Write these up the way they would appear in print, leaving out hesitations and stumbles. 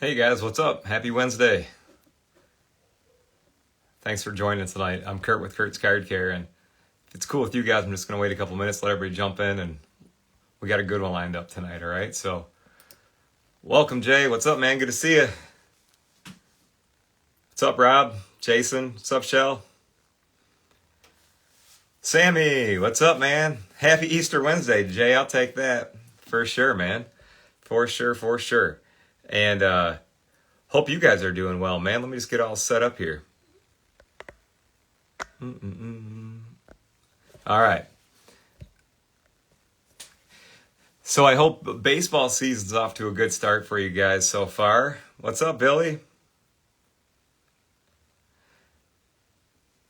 Hey guys, what's up? Happy Wednesday. Thanks for joining tonight. I'm Kurt with Kurt's Card Care, and if it's cool with you guys, I'm just going to wait a couple minutes, let everybody jump in, and we got a good one lined up tonight, all right? So, welcome, Jay. What's up, man? Good to see you. What's up, Rob? Jason? What's up, Shell? Sammy, what's up, man? Happy Easter Wednesday, Jay. I'll take that. For sure, man. For sure, for sure. And hope you guys are doing well, man. Let me just get all set up here. All right. So I hope baseball season's off to a good start for you guys so far. What's up, Billy?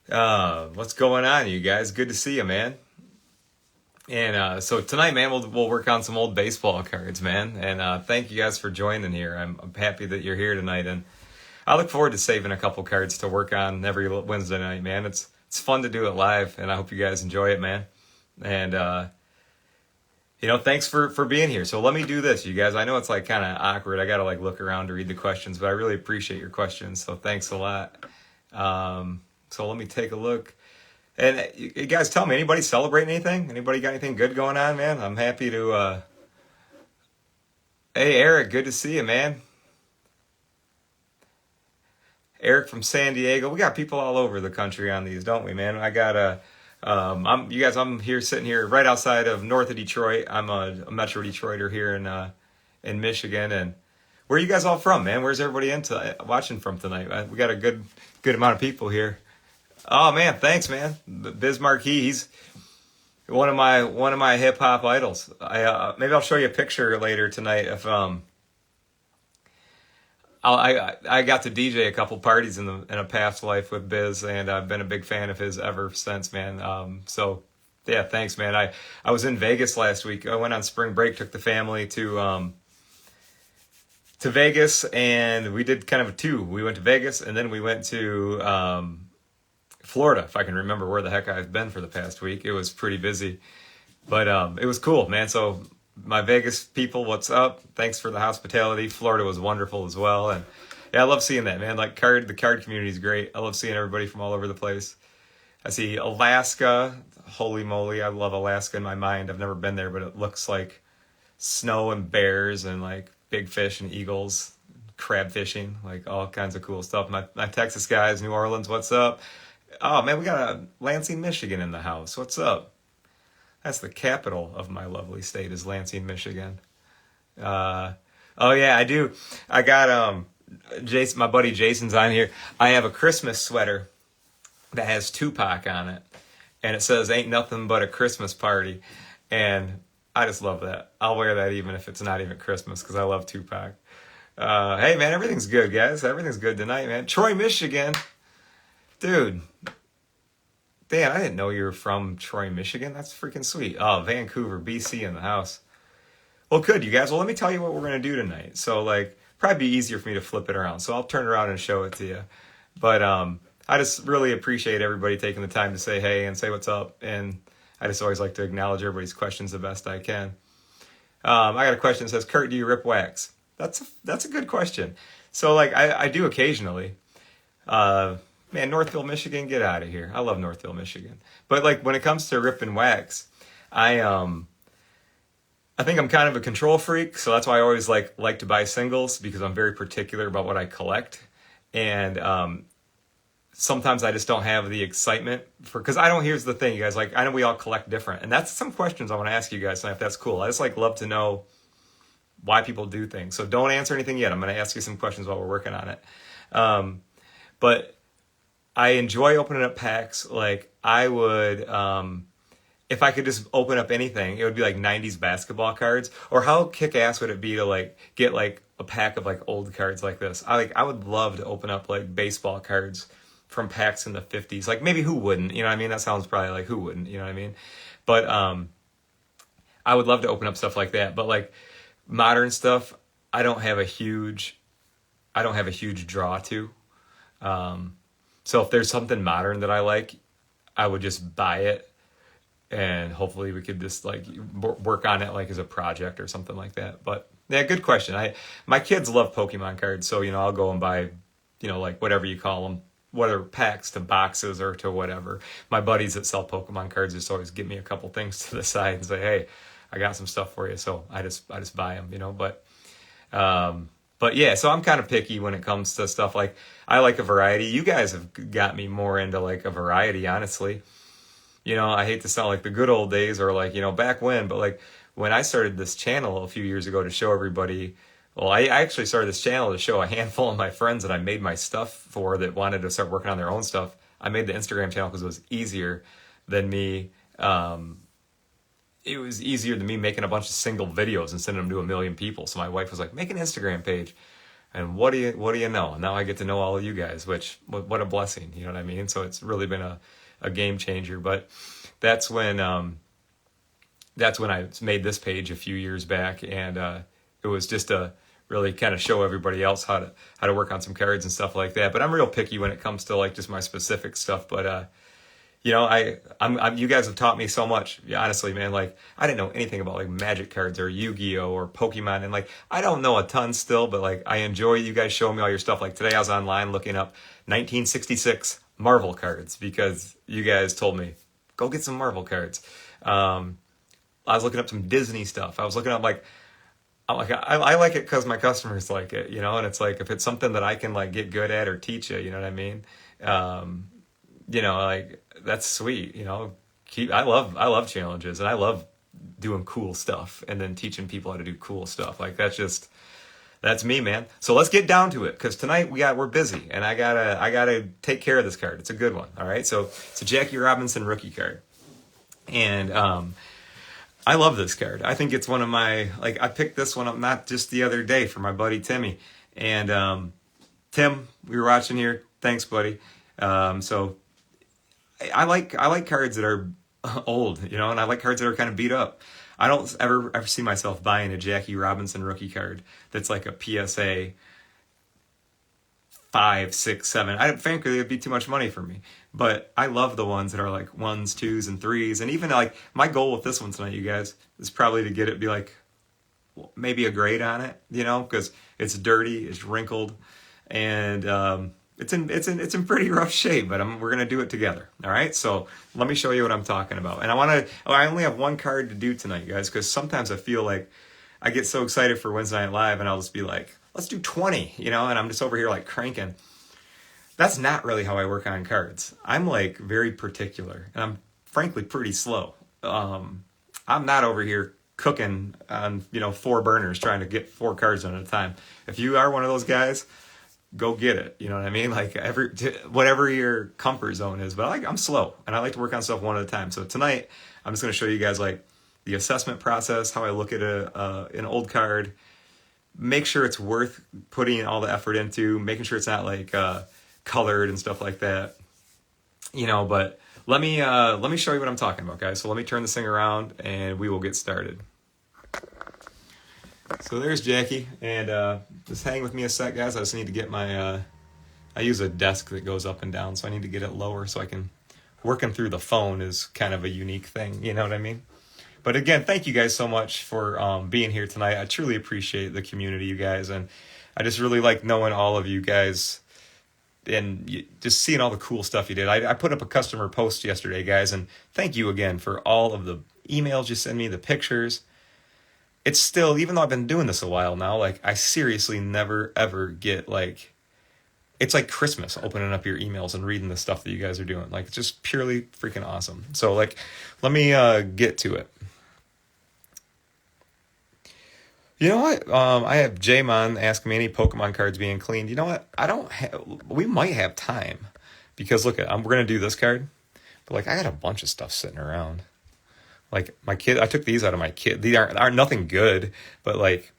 What's going on, you guys? Good to see you, man. And so tonight, man, we'll work on some old baseball cards, man. And thank you guys for joining here. I'm happy that you're here tonight, and I look forward to saving a couple cards to work on every Wednesday night, man. It's fun to do it live, and I hope you guys enjoy it, man. And thanks for being here. So let me do this, you guys. I know it's like kind of awkward. I gotta like look around to read the questions, but I really appreciate your questions. So thanks a lot. So let me take a look. And you guys, tell me, anybody celebrating anything? Anybody got anything good going on, man? I'm happy to. Hey, Eric, good to see you, man. Eric from San Diego. We got people all over the country on these, don't we, man? I got I'm here sitting here right outside of north of Detroit. I'm a Metro Detroiter here in Michigan. And where are you guys all from, man? Where's everybody watching from tonight? We got a good amount of people here. Oh man, thanks, man. Biz Marquis, he's one of my hip hop idols. Maybe I'll show you a picture later tonight. If I got to DJ a couple parties in a past life with Biz, and I've been a big fan of his ever since, man. So yeah, thanks, man. I was in Vegas last week. I went on spring break, took the family to Vegas, and we did kind of a two. We went to Vegas, and then we went to Florida, if I can remember where the heck I've been for the past week. It was pretty busy, but it was cool, man. So my Vegas people, what's up? Thanks for the hospitality. Florida was wonderful as well, and yeah, I love seeing that, man. Like the card community is great. I love seeing everybody from all over the place. I see Alaska. Holy moly, I love Alaska in my mind. I've never been there, but it looks like snow and bears and like big fish and eagles, crab fishing, like all kinds of cool stuff. My Texas guys, New Orleans, what's up? Oh man, we got a Lansing, Michigan in the house. What's up? That's the capital of my lovely state, is Lansing, Michigan. Oh yeah, I do. I got Jason, my buddy Jason's on here. I have a Christmas sweater that has Tupac on it, and it says "Ain't nothing but a Christmas party," and I just love that. I'll wear that even if it's not even Christmas, because I love Tupac. Hey man, everything's good, guys. Everything's good tonight, man. Troy, Michigan. Dude, Dan, I didn't know you were from Troy, Michigan. That's freaking sweet. Oh, Vancouver, BC in the house. Well, good, you guys. Well, let me tell you what we're going to do tonight. So, like, probably be easier for me to flip it around. So I'll turn around and show it to you. But I just really appreciate everybody taking the time to say hey and say what's up. And I just always like to acknowledge everybody's questions the best I can. I got a question that says, Kurt, do you rip wax? That's a good question. So, like, I do occasionally. Man, Northville, Michigan, get out of here. I love Northville, Michigan. But like when it comes to ripping wax, I think I'm kind of a control freak, so that's why I always like to buy singles, because I'm very particular about what I collect. And sometimes I just don't have the excitement because here's the thing, you guys, like I know we all collect different. And that's some questions I want to ask you guys tonight, if that's cool. I just like love to know why people do things. So don't answer anything yet. I'm going to ask you some questions while we're working on it. But I enjoy opening up packs. Like I would, if I could just open up anything, it would be like 90s basketball cards. Or how kick-ass would it be to like get like a pack of like old cards like this? I would love to open up like baseball cards from packs in the 50s. Like maybe who wouldn't? You know what I mean? That sounds probably like who wouldn't? You know what I mean? But I would love to open up stuff like that. But like modern stuff, I don't have a huge draw to. So if there's something modern that I like, I would just buy it, and hopefully we could just like work on it like as a project or something like that. But Yeah, good question. My kids love Pokemon cards, so I'll go and buy, like whatever you call them, whether packs to boxes or to whatever. My buddies that sell Pokemon cards just always give me a couple things to the side and say, "Hey, I got some stuff for you." So I just buy them, but yeah, so I'm kind of picky when it comes to stuff. Like, I like a variety. You guys have got me more into like a variety, honestly. I hate to sound like the good old days or like, back when, but like when I started this channel a few years ago to show everybody, well, I actually started this channel to show a handful of my friends that I made my stuff for that wanted to start working on their own stuff. I made the Instagram channel because it was easier than me. It was easier than me making a bunch of single videos and sending them to a million people. So my wife was like, make an Instagram page. And what do you know? Now I get to know all of you guys, which, what a blessing, you know what I mean? So it's really been a game changer. But that's when I made this page a few years back, and it was just to really kind of show everybody else how to work on some cards and stuff like that. But I'm real picky when it comes to like just my specific stuff. But I'm you guys have taught me so much. Yeah, honestly, man. Like, I didn't know anything about like Magic cards or Yu-Gi-Oh or Pokemon, and like I don't know a ton still, but like I enjoy you guys showing me all your stuff. Like today, I was online looking up 1966 Marvel cards because you guys told me go get some Marvel cards. I was looking up some Disney stuff. I was looking up like. I like it because my customers like it, and it's like if it's something that I can like get good at or teach you, you know what I mean? Like that's sweet, I love challenges, and I love doing cool stuff and then teaching people how to do cool stuff. Like that's me, man. So let's get down to it, because tonight we're busy, and I gotta take care of this card. It's a good one. All right. So it's a Jackie Robinson rookie card. And I love this card. I think it's one of my, like, I picked this one up not just the other day for my buddy Timmy. And Tim, we were watching here. Thanks, buddy. So I like cards that are old, and I like cards that are kind of beat up. I don't ever see myself buying a Jackie Robinson rookie card that's like a PSA 5, 6, 7. Frankly, it'd be too much money for me. But I love the ones that are like 1s, 2s, and 3s. And even like my goal with this one tonight, you guys, is probably to get it, be like maybe a grade on it, because it's dirty, it's wrinkled, and it's in pretty rough shape. But we're gonna do it together. All right. So let me show you what I'm talking about. And I only have one card to do tonight, guys, because sometimes I feel like I get so excited for Wednesday Night Live, and I'll just be like, let's do 20, and I'm just over here like cranking. That's not really how I work on cards. I'm like very particular, and I'm frankly pretty slow. I'm not over here cooking on 4 burners trying to get 4 cards done at a time. If you are one of those guys, go get it. You know what I mean? Like whatever your comfort zone is. But I'm slow, and I like to work on stuff one at a time. So tonight I'm just going to show you guys like the assessment process, how I look at an old card, make sure it's worth putting all the effort into, making sure it's not like colored and stuff like that, but let me show you what I'm talking about, guys. So let me turn this thing around and we will get started. So there's Jackie, and just hang with me a sec, guys. I just need to get my I use a desk that goes up and down, so I need to get it lower so I can, working through the phone is kind of a unique thing, you know what I mean? But again, thank you guys so much for being here tonight. I truly appreciate the community, you guys, and I just really like knowing all of you guys and just seeing all the cool stuff you did. I put up a customer post yesterday, guys, and thank you again for all of the emails you send me, the pictures. It's still, even though I've been doing this a while now, like I seriously never ever get like, it's like Christmas opening up your emails and reading the stuff that you guys are doing. Like, it's just purely freaking awesome. So like, let me get to it. You know what? I have J-Mon asking me any Pokemon cards being cleaned. You know what? We might have time, because look, we're going to do this card, but like I got a bunch of stuff sitting around. Like my kid, I took these out of my kid. These aren't nothing good, but like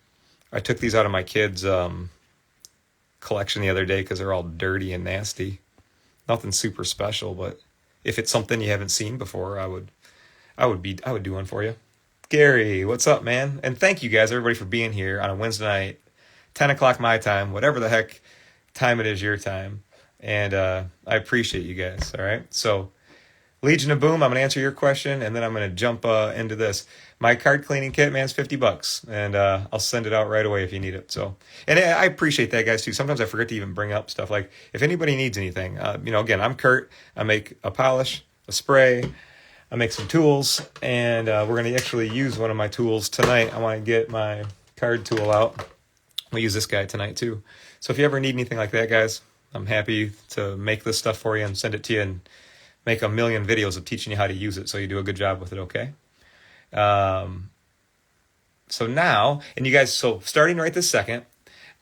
I took these out of my kid's collection the other day because they're all dirty and nasty. Nothing super special, but if it's something you haven't seen before, I would do one for you. Gary, what's up, man? And thank you guys, everybody, for being here on a Wednesday night, 10 o'clock my time, whatever the heck time it is your time. And I appreciate you guys, all right? So, Legion of Boom, I'm going to answer your question, and then I'm going to jump into this. my card cleaning kit, man, is $50, and I'll send it out right away if you need it. So, and I appreciate that, guys, too. Sometimes I forget to even bring up stuff like if anybody needs anything. Again, I'm Kurt. I make a polish, a spray. I make some tools, and we're going to actually use one of my tools tonight. I want to get my card tool out. We'll use this guy tonight, too. So if you ever need anything like that, guys, I'm happy to make this stuff for you and send it to you and make a million videos of teaching you how to use it so you do a good job with it, okay? So now, and you guys, so starting right this second,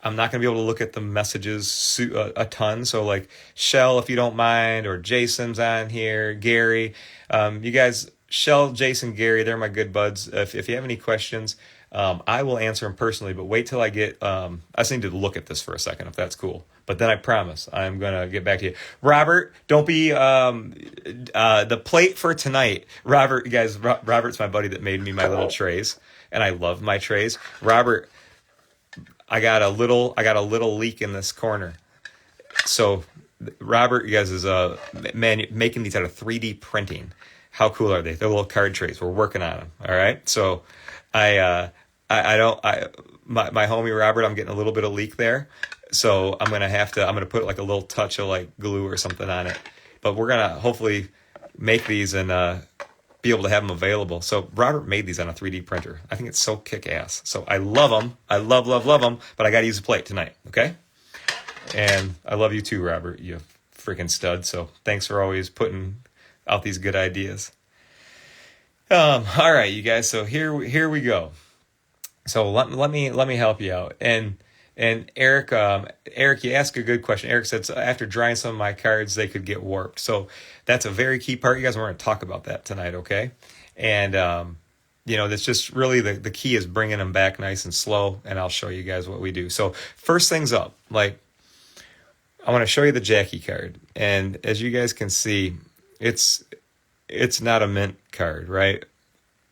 I'm not going to be able to look at the messages a ton. So like Shell, if you don't mind, or Jason's on here, Gary. You guys, Shell, Jason, Gary, they're my good buds. If you have any questions, I will answer them personally, but wait till I get, I just need to look at this for a second, if that's cool. But then I promise I'm going to get back to you. Robert, don't be, the plate for tonight. Robert, you guys, Robert's my buddy that made me my little trays, and I love my trays. Robert, I got a little leak in this corner. So Robert, you guys, is making these out of 3D printing. How cool are they? They're little card trays. We're working on them. All right. So my homie Robert, I'm getting a little bit of leak there. So I'm going to put like a little touch of like glue or something on it. But we're going to hopefully make these and be able to have them available. So Robert made these on a 3D printer. I think it's so kick-ass. So I love them. I love them. But I got to use a plate tonight, okay? And I love you too, Robert. You freaking stud. So thanks for always putting out these good ideas. All right, you guys. So here we go. So let me help you out. And Eric, you asked a good question. Eric said, so after drying some of my cards, they could get warped. So that's a very key part. You guys, we're going to talk about that tonight, okay? And, that's just really the key is bringing them back nice and slow, and I'll show you guys what we do. So first things up, like I want to show you the Jackie card. And as you guys can see, it's not a mint card, right?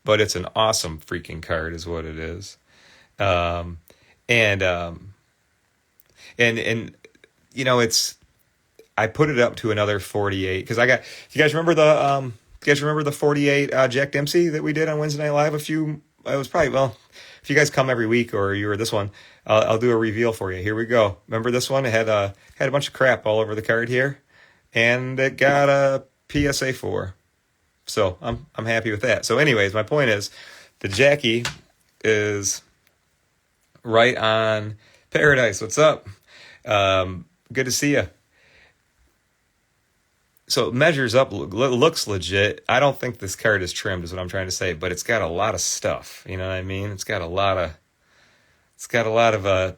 But it's an awesome freaking card is what it is. It's I put it up to another 48 because I got. You guys remember the 48 Jack Dempsey that we did on Wednesday Night Live? It was probably, well, if you guys come every week or you were this one, I'll do a reveal for you. Here we go. Remember this one? It had a bunch of crap all over the card here, and it got a PSA 4. So I'm happy with that. So anyways, my point is the Jackie is right on Paradise. What's up? Good to see you. So it measures up, looks legit. I don't think this card is trimmed is what I'm trying to say, but it's got a lot of stuff. You know what I mean? It's got a lot of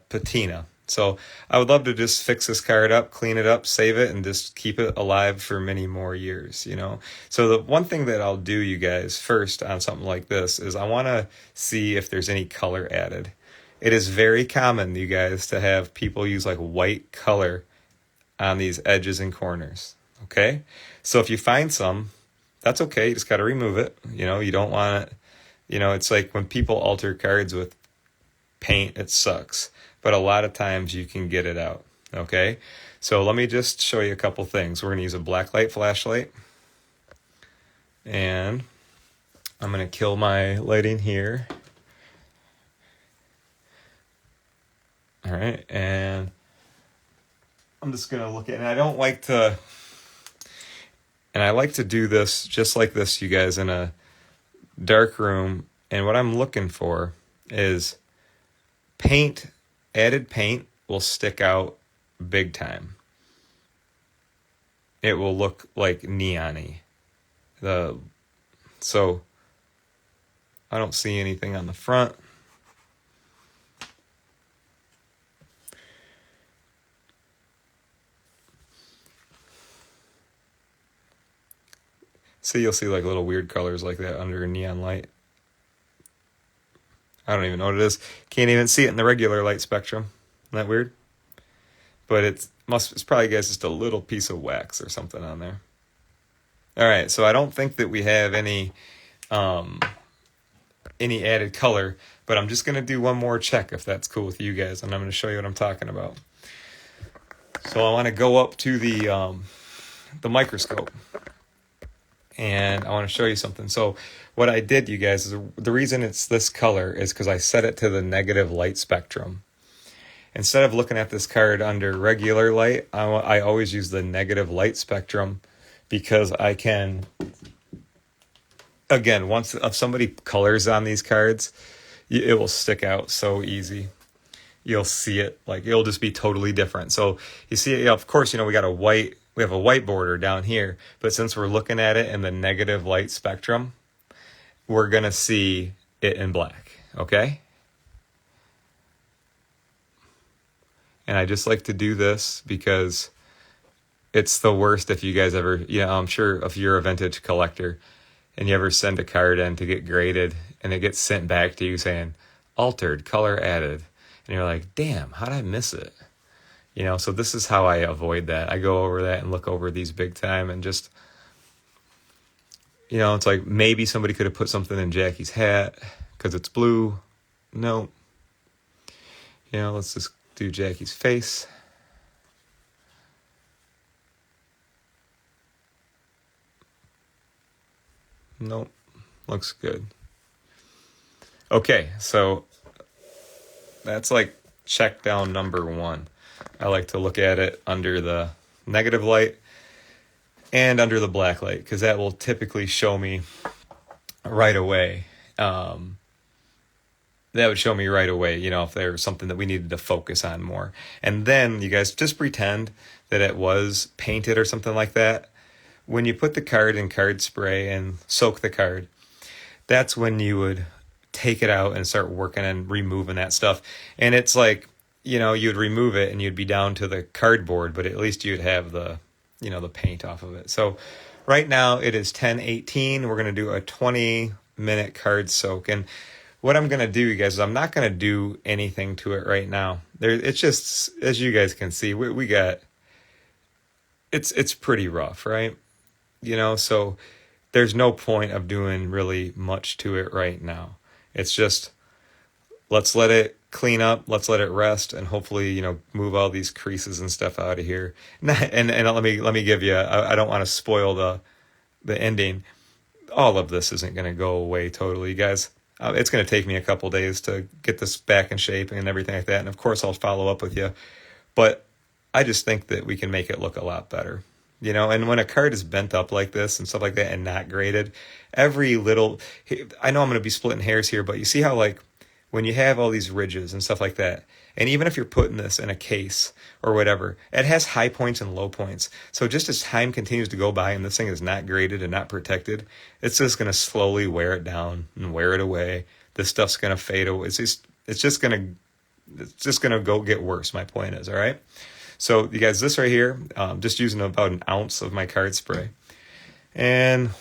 patina. So I would love to just fix this card up, clean it up, save it, and just keep it alive for many more years, you know? So the one thing that I'll do, you guys, first on something like this is I want to see if there's any color added. It is very common, you guys, to have people use like white color on these edges and corners, okay? So if you find some, that's okay. You just got to remove it. You know, you don't want it. You know, it's like when people alter cards with paint, it sucks. But a lot of times you can get it out, okay? So let me just show you a couple things. We're going to use a blacklight flashlight. And I'm going to kill my lighting here. All right, and I'm just going to look at it. And I like to do this just like this, you guys, in a dark room. And what I'm looking for is paint. Added paint will stick out big time. It will look like neon-y. So I don't see anything on the front. So you'll see like little weird colors like that under a neon light. I don't even know what it is. Can't even see it in the regular light spectrum. Isn't that weird? But it's probably, guys, just a little piece of wax or something on there. All right, so I don't think that we have any added color, but I'm just going to do one more check if that's cool with you guys, and I'm going to show you what I'm talking about. So I want to go up to the microscope. and I want to show you something. So what I did, you guys, is the reason it's this color is because I set it to the negative light spectrum. Instead of looking at this card under regular light, I always use the negative light spectrum because I can, again, once if somebody colors on these cards, it will stick out so easy. You'll see it, like it'll just be totally different. So you see, of course, we got we have a white border down here, but since we're looking at it in the negative light spectrum, we're going to see it in black, okay? And I just like to do this because it's the worst if you guys ever, I'm sure if you're a vintage collector and you ever send a card in to get graded and it gets sent back to you saying, altered, color added. And you're like, damn, how did I miss it? So this is how I avoid that. I go over that and look over these big time and just, it's like maybe somebody could have put something in Jackie's hat because it's blue. No. Let's just do Jackie's face. Nope. Looks good. Okay, so that's like check down number 1. I like to look at it under the negative light and under the black light because that will typically show me right away. That would show me right away, if there's something that we needed to focus on more. And then you guys just pretend that it was painted or something like that. When you put the card in card spray and soak the card, that's when you would take it out and start working and removing that stuff. And it's like, you'd remove it and you'd be down to the cardboard, but at least you'd have the paint off of it. So right now it is 10:18. We're going to do a 20-minute card soak. And what I'm going to do, you guys, is I'm not going to do anything to it right now. It's just, as you guys can see, we got, it's pretty rough, right? So there's no point of doing really much to it right now. It's just, let's let it clean up, let's let it rest, and hopefully, move all these creases and stuff out of here. And let me give you, I don't want to spoil the ending. All of this isn't going to go away totally, you guys. It's going to take me a couple days to get this back in shape and everything like that. And of course, I'll follow up with you. But I just think that we can make it look a lot better. And when a card is bent up like this and stuff like that and not graded, every little, I know I'm going to be splitting hairs here, but you see how like when you have all these ridges and stuff like that, and even if you're putting this in a case or whatever, it has high points and low points. So just as time continues to go by and this thing is not graded and not protected, it's just going to slowly wear it down and wear it away. This stuff's going to fade away. It's just going to go get worse. My point is, all right? So you guys, this right here, just using about an ounce of my card spray. And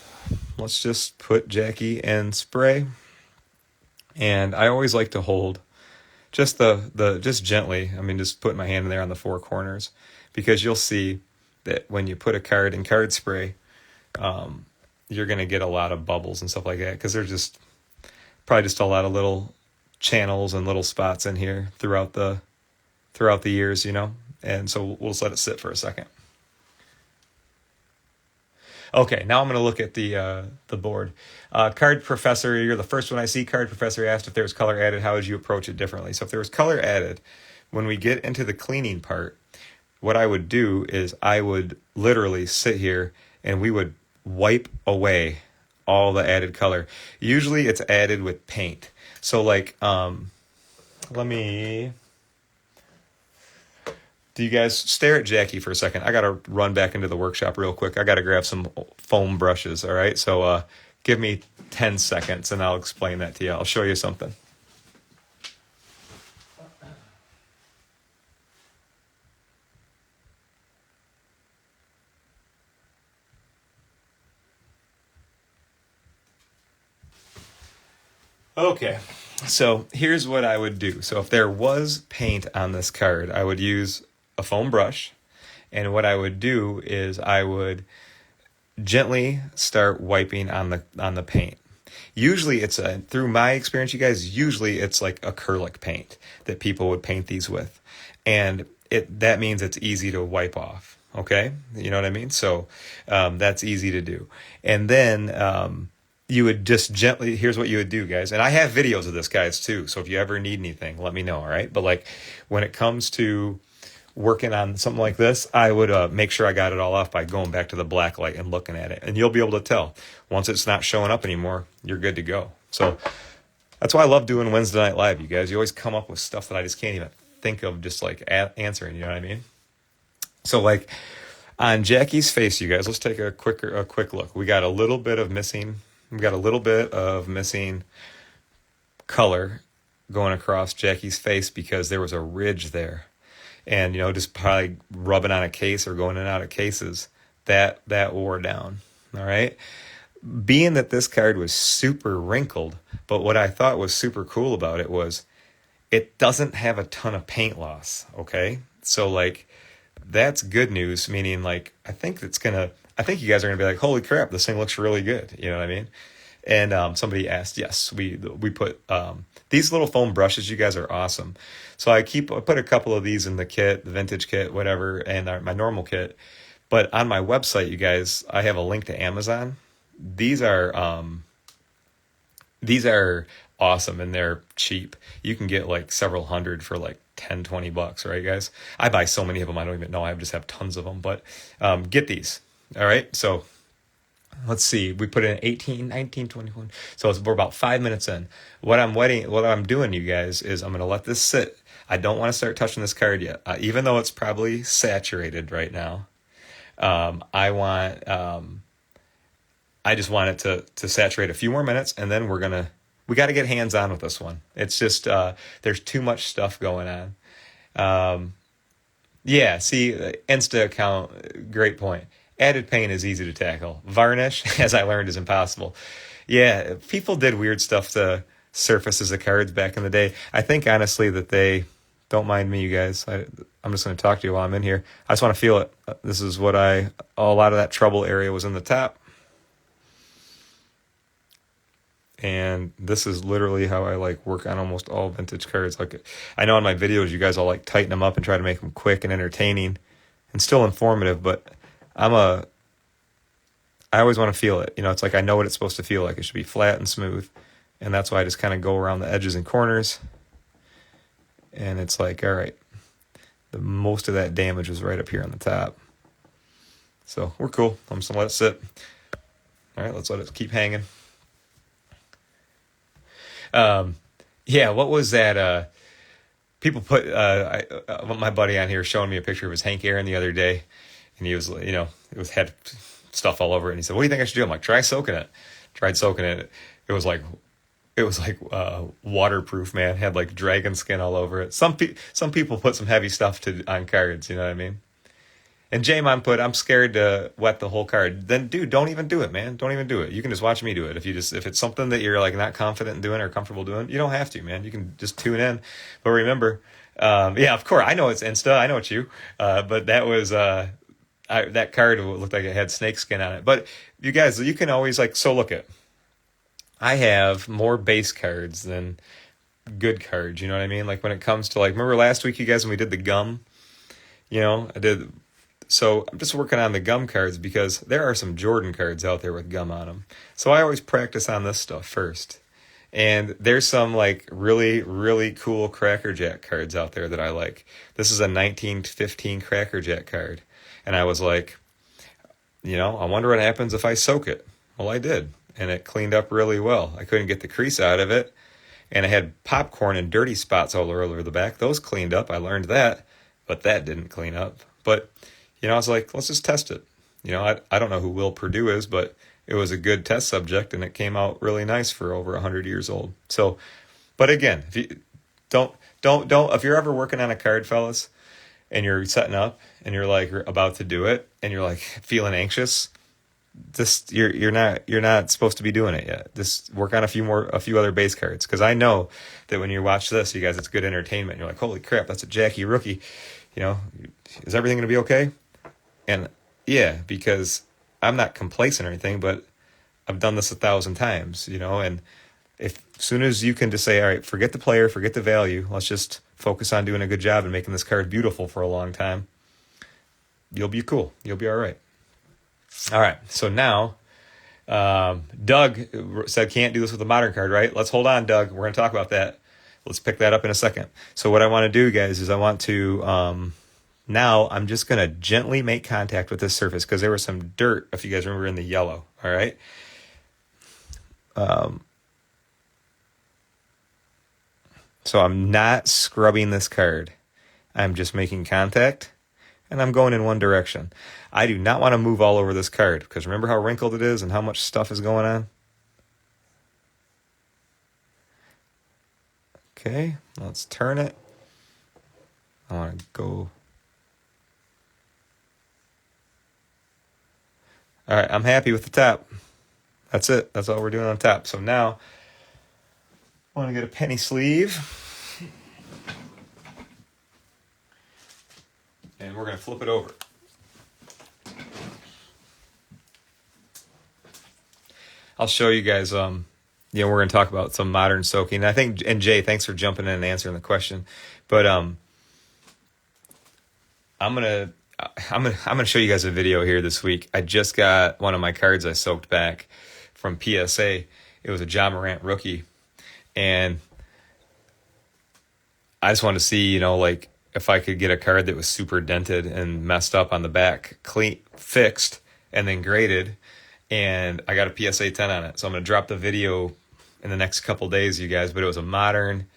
let's just put Jackie in spray. And I always like to hold just just gently. Just put my hand in there on the 4 corners, because you'll see that when you put a card in card spray, you're going to get a lot of bubbles and stuff like that, because there's probably just a lot of little channels and little spots in here throughout the years, And so we'll just let it sit for a second. Okay, now I'm going to look at the board. Card Professor, you're the first one I see. Card Professor asked if there was color added, how would you approach it differently? So if there was color added, when we get into the cleaning part, what I would do is I would literally sit here and we would wipe away all the added color. Usually it's added with paint. So like, do you guys stare at Jackie for a second? I got to run back into the workshop real quick. I got to grab some foam brushes, all right? So give me 10 seconds and I'll explain that to you. I'll show you something. Okay, so here's what I would do. So if there was paint on this card, I would use a foam brush. And what I would do is I would gently start wiping on the paint. Usually it's through my experience, you guys, usually it's like acrylic paint that people would paint these with. And that means it's easy to wipe off. Okay, you know what I mean? So that's easy to do. And then you would just gently, here's what you would do, guys. And I have videos of this, guys, too. So if you ever need anything, let me know, all right? But like when it comes to working on something like this, I would make sure I got it all off by going back to the black light and looking at it. And you'll be able to tell. Once it's not showing up anymore, you're good to go. So that's why I love doing Wednesday Night Live, you guys. You always come up with stuff that I just can't even think of just like answering, you know what I mean? So like on Jackie's face, you guys, let's take a quick look. We got a little bit of missing color going across Jackie's face because there was a ridge there. And, just probably rubbing on a case or going in and out of cases, that wore down. All right. Being that this card was super wrinkled, but what I thought was super cool about it was it doesn't have a ton of paint loss. Okay. So like, that's good news, meaning like, I think you guys are going to be like, holy crap, this thing looks really good. You know what I mean? And somebody asked, yes, we put these little foam brushes. You guys are awesome. So I put a couple of these in the kit, the vintage kit, whatever, and my normal kit. But on my website, you guys, I have a link to Amazon. These are awesome and they're cheap. You can get like several hundred for like $10-20, right, guys? I buy so many of them I don't even know. I just have tons of them. But get these. All right, so let's see. We put in 18, 19, 21. So we're about 5 minutes in. What I'm doing, you guys, is I'm going to let this sit. I don't want to start touching this card yet, even though it's probably saturated right now. I just want it to saturate a few more minutes, and then we got to get hands on with this one. It's just there's too much stuff going on. Yeah, see, Insta account, great point. Added paint is easy to tackle. Varnish, as I learned, is impossible. Yeah, people did weird stuff to surfaces of cards back in the day. I think, honestly, that they... Don't mind me, you guys. I'm just going to talk to you while I'm in here. I just want to feel it. This is what a lot of that trouble area was in the top. And this is literally how I like work on almost all vintage cards. Like I know in my videos, you guys all like tighten them up and try to make them quick and entertaining and still informative, but I always want to feel it. It's like I know what it's supposed to feel like. It should be flat and smooth. And that's why I just kind of go around the edges and corners. And it's like, all right, most of that damage was right up here on the top. So we're cool. I'm just going to let it sit. All right, let's let it keep hanging. Yeah, what was that? People put, my buddy on here showing me a picture of his Hank Aaron the other day. And he was, it had stuff all over it. And he said, what do you think I should do? I'm like, try soaking it. Tried soaking it. It was like waterproof, man. Had like dragon skin all over it. Some people put some heavy stuff on cards, you know what I mean? And J-Mon put, I'm scared to wet the whole card. Then dude, don't even do it, man. Don't even do it. You can just watch me do it. If it's something that you're like not confident in doing or comfortable doing, you don't have to, man. You can just tune in. But remember, yeah, of course, I know it's Insta. I know it's you. But that was that card looked like it had snake skin on it. But you guys, you can always look at. I have more base cards than good cards, you know what I mean? Like when it comes to remember last week, you guys, when we did the gum, I did. So I'm just working on the gum cards because there are some Jordan cards out there with gum on them. So I always practice on this stuff first. And there's some really, really cool Cracker Jack cards out there that I like. This is a 1915 Cracker Jack card. And I was like, I wonder what happens if I soak it. Well, I did. And it cleaned up really well. I couldn't get the crease out of it. And I had popcorn and dirty spots all over the back. Those cleaned up. I learned that. But that didn't clean up. But, I was like, let's just test it. I don't know who Will Perdue is, but it was a good test subject. And it came out really nice for over 100 years old. So, but again, if you if you're ever working on a card, fellas, and you're setting up and you're about to do it and you're feeling anxious, you're not supposed to be doing it yet. Just work on a few other base cards, because I know that when you watch this, you guys, it's good entertainment. You're like, holy crap, that's a Jackie rookie. Is everything going to be okay? And yeah, because I'm not complacent or anything, but I've done this 1,000 times. And as soon as you can just say, all right, forget the player, forget the value, let's just focus on doing a good job and making this card beautiful for a long time. you'll be cool. You'll be all right. All right. So now, Doug said can't do this with a modern card, right? Let's hold on, Doug. We're going to talk about that. Let's pick that up in a second. So what I want to do, guys, is I want to now I'm just going to gently make contact with this surface because there was some dirt, if you guys remember, in the yellow. All right. So I'm not scrubbing this card. I'm just making contact, and I'm going in one direction. I do not want to move all over this card because remember how wrinkled it is and how much stuff is going on? Okay, let's turn it. I want to go. All right, I'm happy with the top. That's it. That's all we're doing on top. So now I want to get a penny sleeve. And we're going to flip it over. I'll show you guys, we're going to talk about some modern soaking. I think, and Jay, thanks for jumping in and answering the question. But I'm going to show you guys a video here this week. I just got one of my cards I soaked back from PSA. It was a John Morant rookie. And I just wanted to see, like, if I could get a card that was super dented and messed up on the back, clean, fixed, and then graded, and I got a PSA 10 on it. So I'm going to drop the video in the next couple days, you guys, but it was a modern,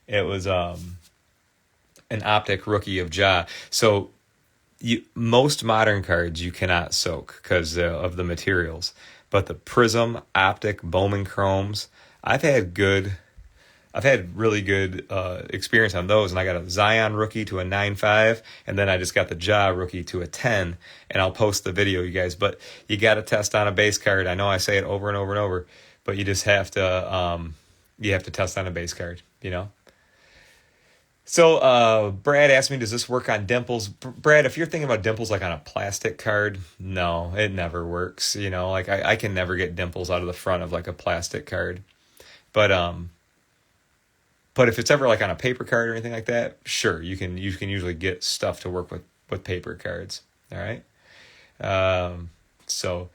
it was an optic rookie of Ja. So most modern cards you cannot soak because of the materials, but the Prism, Optic, Bowman Chromes, I've had really good experience on those, and I got a Zion rookie to a 9.5, and then I just got the Ja rookie to a 10, and I'll post the video, you guys. But you got to test on a base card. I know I say it over and over and over, but you just have to test on a base card, So Brad asked me, does this work on dimples? Brad, if you're thinking about dimples like on a plastic card, no, it never works. Like I can never get dimples out of the front of like a plastic card, but if it's ever like on a paper card or anything like that, sure, you can usually get stuff to work with paper cards. All right. So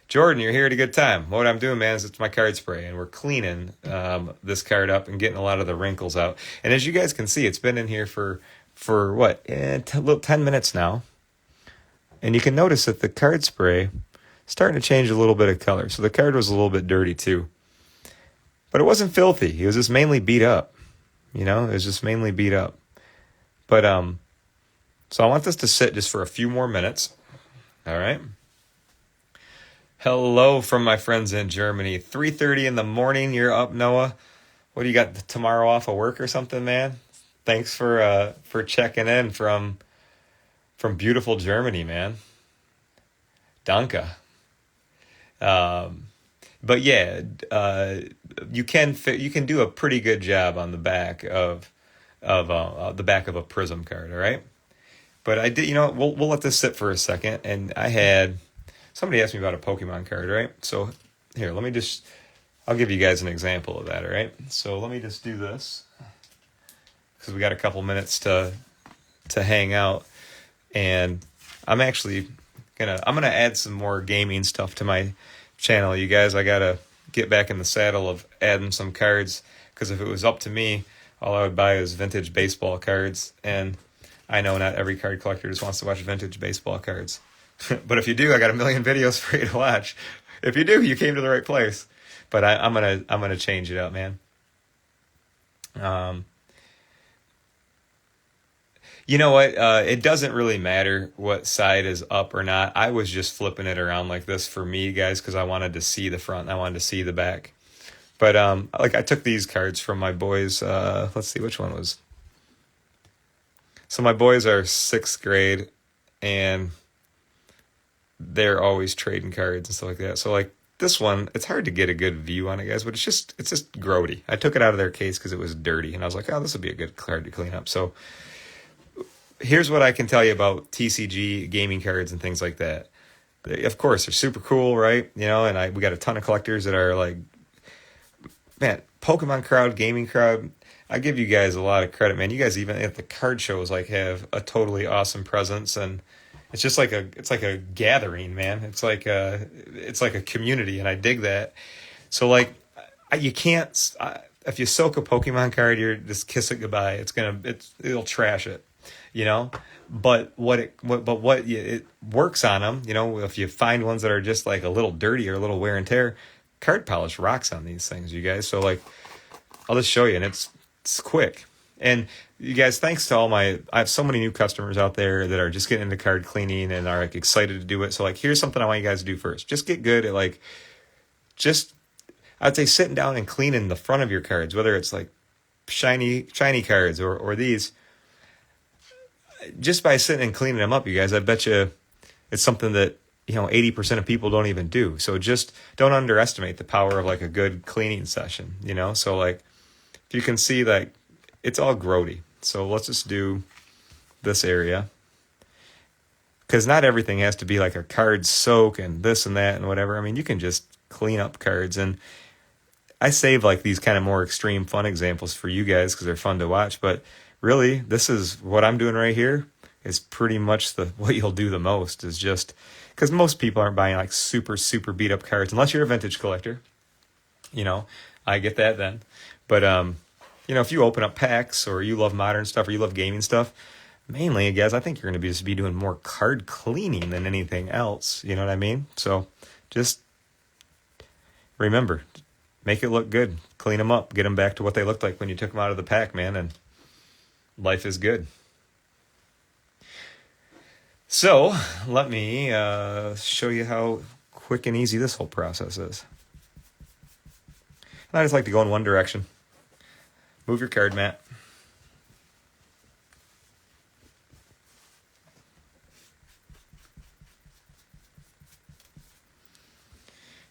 Jordan, you're here at a good time. What I'm doing, man, is it's my card spray, and we're cleaning this card up and getting a lot of the wrinkles out. And as you guys can see, it's been in here for what, 10 minutes now. And you can notice that the card spray is starting to change a little bit of color. So the card was a little bit dirty too. But it wasn't filthy. It was just mainly beat up. It was just mainly beat up. But so I want this to sit just for a few more minutes. All right. Hello from my friends in Germany. 3:30 in the morning. You're up, Noah. What do you got tomorrow off of work or something, man? Thanks for checking in from beautiful Germany, man. Danke. But yeah, you can do a pretty good job on the back of the back of a Prism card, all right? But I did, we'll let this sit for a second. And somebody asked me about a Pokemon card, right? So here, I'll give you guys an example of that, all right? So let me just do this because we got a couple minutes to hang out, and I'm gonna add some more gaming stuff to my channel, you guys. I gotta get back in the saddle of adding some cards, because if it was up to me, all I would buy is vintage baseball cards, and I know not every card collector just wants to watch vintage baseball cards. But if you do, I got a million videos for you to watch. If you do, you came to the right place. But I'm gonna change it up, man. You know what? It doesn't really matter what side is up or not. I was just flipping it around like this for me, guys, because I wanted to see the front and I wanted to see the back. But I took these cards from my boys. Let's see which one was. So my boys are 6th grade, and they're always trading cards and stuff like that. So like this one, it's hard to get a good view on it, guys, but it's just grody. I took it out of their case because it was dirty, and I was like, oh, this would be a good card to clean up. So here's what I can tell you about TCG gaming cards and things like that. Of course, they're super cool, right? And we got a ton of collectors that are like, man, Pokemon crowd, gaming crowd. I give you guys a lot of credit, man. You guys even at the card shows have a totally awesome presence, and It's just like a gathering, man. It's like a community, and I dig that. So like, you can't if you soak a Pokemon card, you're just kiss it goodbye. It'll trash it, you know. But it works on them, you know. If you find ones that are just like a little dirty or a little wear and tear, card polish rocks on these things, you guys. So like, I'll just show you, and it's quick. And you guys, thanks to I have so many new customers out there that are just getting into card cleaning and are like excited to do it. So like, here's something I want you guys to do first. Just get good at like, just, I'd say sitting down and cleaning the front of your cards, whether it's like shiny cards or these, just by sitting and cleaning them up, you guys, I bet you it's something that, 80% of people don't even do. So just don't underestimate the power of like a good cleaning session, So like, if you can see like, it's all grody. So let's just do this area. Because not everything has to be like a card soak and this and that and whatever. I mean, you can just clean up cards. And I save like these kind of more extreme fun examples for you guys because they're fun to watch. But really, this is what I'm doing right here is pretty much what you'll do the most is just because most people aren't buying like super, super beat up cards unless you're a vintage collector. I get that then. But, if you open up packs or you love modern stuff or you love gaming stuff, mainly, guys, I think you're going to just be doing more card cleaning than anything else. You know what I mean? So just remember, make it look good. Clean them up. Get them back to what they looked like when you took them out of the pack, man, and life is good. So let me show you how quick and easy this whole process is. And I just like to go in one direction. Move your card mat.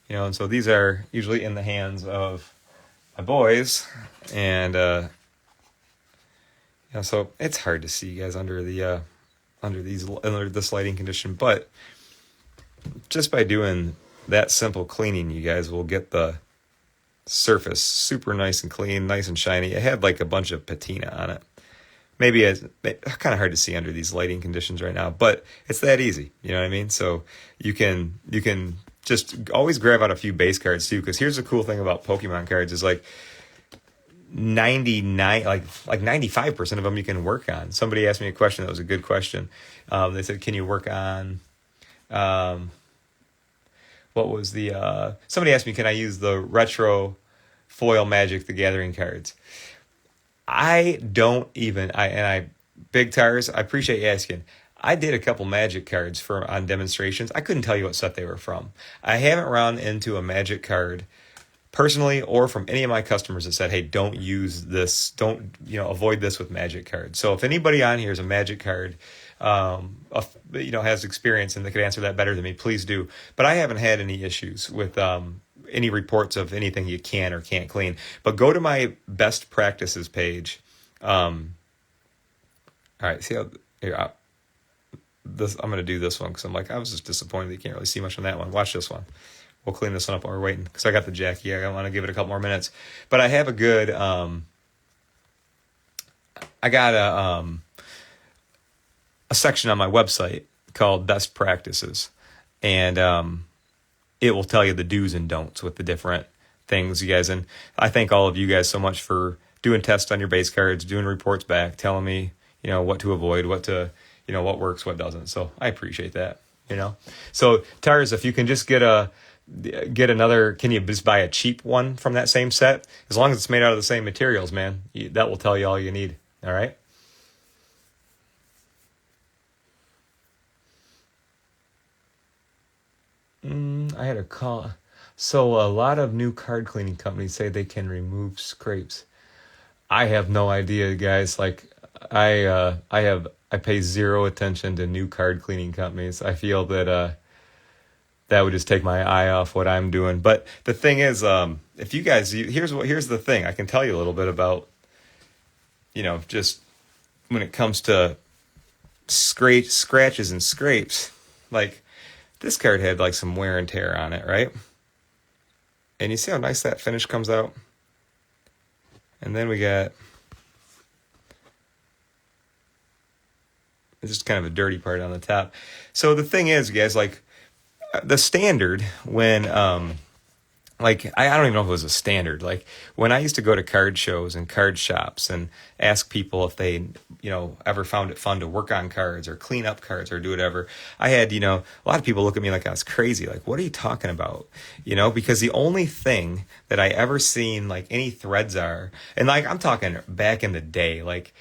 And so these are usually in the hands of my boys, and so it's hard to see, guys, under this lighting condition. But just by doing that simple cleaning, you guys will get the surface super nice and clean, nice and shiny. It had like a bunch of patina on it. Maybe it's kind of hard to see under these lighting conditions right now, but it's that easy. You know what I mean? So you can just always grab out a few base cards too, because here's the cool thing about Pokemon cards is like 95% of them you can work on. Somebody asked me a question that was a good question. They said, "Can you work on?" Somebody asked me, "Can I use the retro foil Magic the Gathering cards?" Big Tires, I appreciate you asking. I did a couple Magic cards on demonstrations. I couldn't tell you what set they were from. I haven't run into a Magic card personally or from any of my customers that said, "Hey, don't use this. Don't, avoid this with Magic cards." So if anybody on here is a Magic card, has experience and they could answer that better than me, please do. But I haven't had any issues with any reports of anything you can or can't clean. But go to my best practices page. All right, see how here. I'm going to do this one because I was just disappointed that you can't really see much on that one. Watch this one. We'll clean this one up while we're waiting because I got the Jackie. I want to give it a couple more minutes. But I have a good, I got a section on my website called Best Practices. And it will tell you the do's and don'ts with the different things, you guys. And I thank all of you guys so much for doing tests on your base cards, doing reports back, telling me, what to avoid, what works, what doesn't. So I appreciate that, So Tars, if you can just get another, can you just buy a cheap one from that same set? As long as it's made out of the same materials, man, that will tell you all you need. All right. I had a call. So a lot of new card cleaning companies say they can remove scrapes. I have no idea, guys. Like I pay zero attention to new card cleaning companies. I feel that that would just take my eye off what I'm doing. But the thing is, if you guys, here's the thing. I can tell you a little bit about, just when it comes to scratches and scrapes. Like this card had like some wear and tear on it, right? And you see how nice that finish comes out? And then we got It's just kind of a dirty part on the top. So the thing is, guys, like the standard when like I don't even know if it was a standard. Like when I used to go to card shows and card shops and ask people if they, ever found it fun to work on cards or clean up cards or do whatever, I had, a lot of people look at me like I was crazy. Like, what are you talking about? Because the only thing that I ever seen like any threads are, and like I'm talking back in the day, like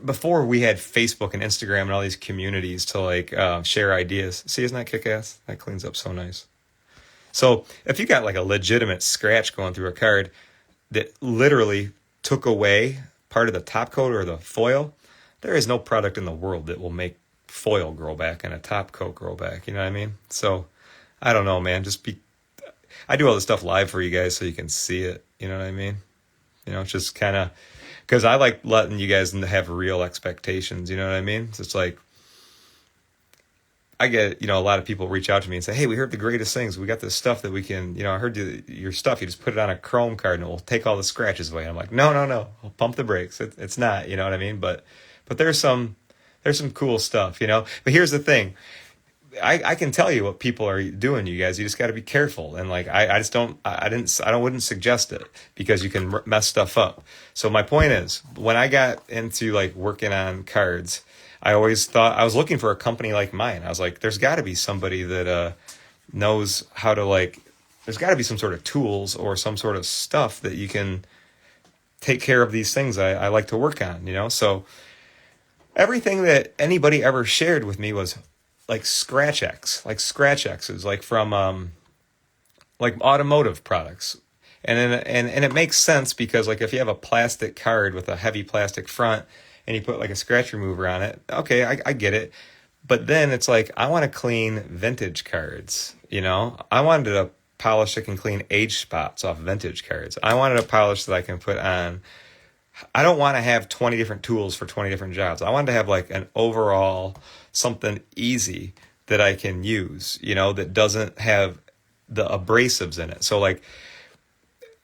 before we had Facebook and Instagram and all these communities to like share ideas. See, isn't that kick-ass? That cleans up so nice. So if you got like a legitimate scratch going through a card that literally took away part of the top coat or the foil, there is no product in the world that will make foil grow back and a top coat grow back. You know what I mean? So I don't know, man. I do all this stuff live for you guys so you can see it. You know what I mean? It's just kind of, because I like letting you guys have real expectations. You know what I mean? So it's like, I get, a lot of people reach out to me and say, hey, we heard the greatest things. We got this stuff that we can, I heard your stuff. You just put it on a chrome card and it will take all the scratches away. And I'm like, no. I'll pump the brakes. It's not, you know what I mean? But there's some cool stuff, But here's the thing. I can tell you what people are doing, you guys. You just got to be careful. And like, I wouldn't suggest it because you can mess stuff up. So my point is, when I got into like working on cards, I always thought I was looking for a company like mine. I was like, there's got to be somebody that knows how to like, there's got to be some sort of tools or some sort of stuff that you can take care of these things I like to work on, So everything that anybody ever shared with me was like scratch X's, like from like automotive products. And it makes sense because like if you have a plastic card with a heavy plastic front, and you put like a scratch remover on it, okay, I get it. But then it's like, I want to clean vintage cards, I wanted to polish that can clean age spots off vintage cards. I wanted a polish that I can put on. I don't want to have 20 different tools for 20 different jobs. I wanted to have like an overall something easy that I can use, that doesn't have the abrasives in it. So like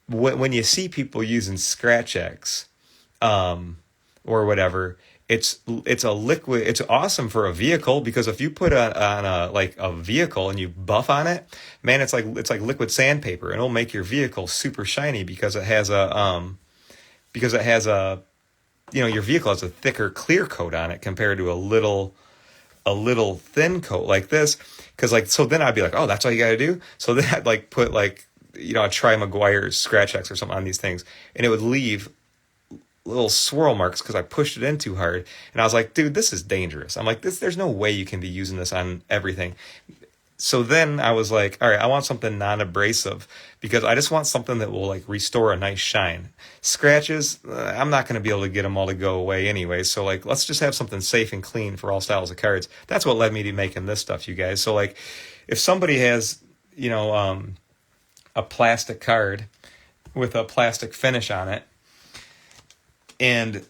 when you see people using Scratch X, or whatever, it's a liquid. It's awesome for a vehicle because if you put on a vehicle and you buff on it, man, it's like liquid sandpaper, and it'll make your vehicle super shiny because it has a your vehicle has a thicker clear coat on it compared to a little thin coat like this. Because so then I'd be like, oh, that's all you got to do. So then I'd like put like a Try Maguire's Scratch X or something on these things, and it would leave little swirl marks because I pushed it in too hard. And I was like, dude, this is dangerous. I'm like, there's no way you can be using this on everything. So then I was like, all right, I want something non-abrasive because I just want something that will like restore a nice shine. Scratches, I'm not going to be able to get them all to go away anyway. So like, let's just have something safe and clean for all styles of cards. That's what led me to making this stuff, you guys. So like, if somebody has, a plastic card with a plastic finish on it, and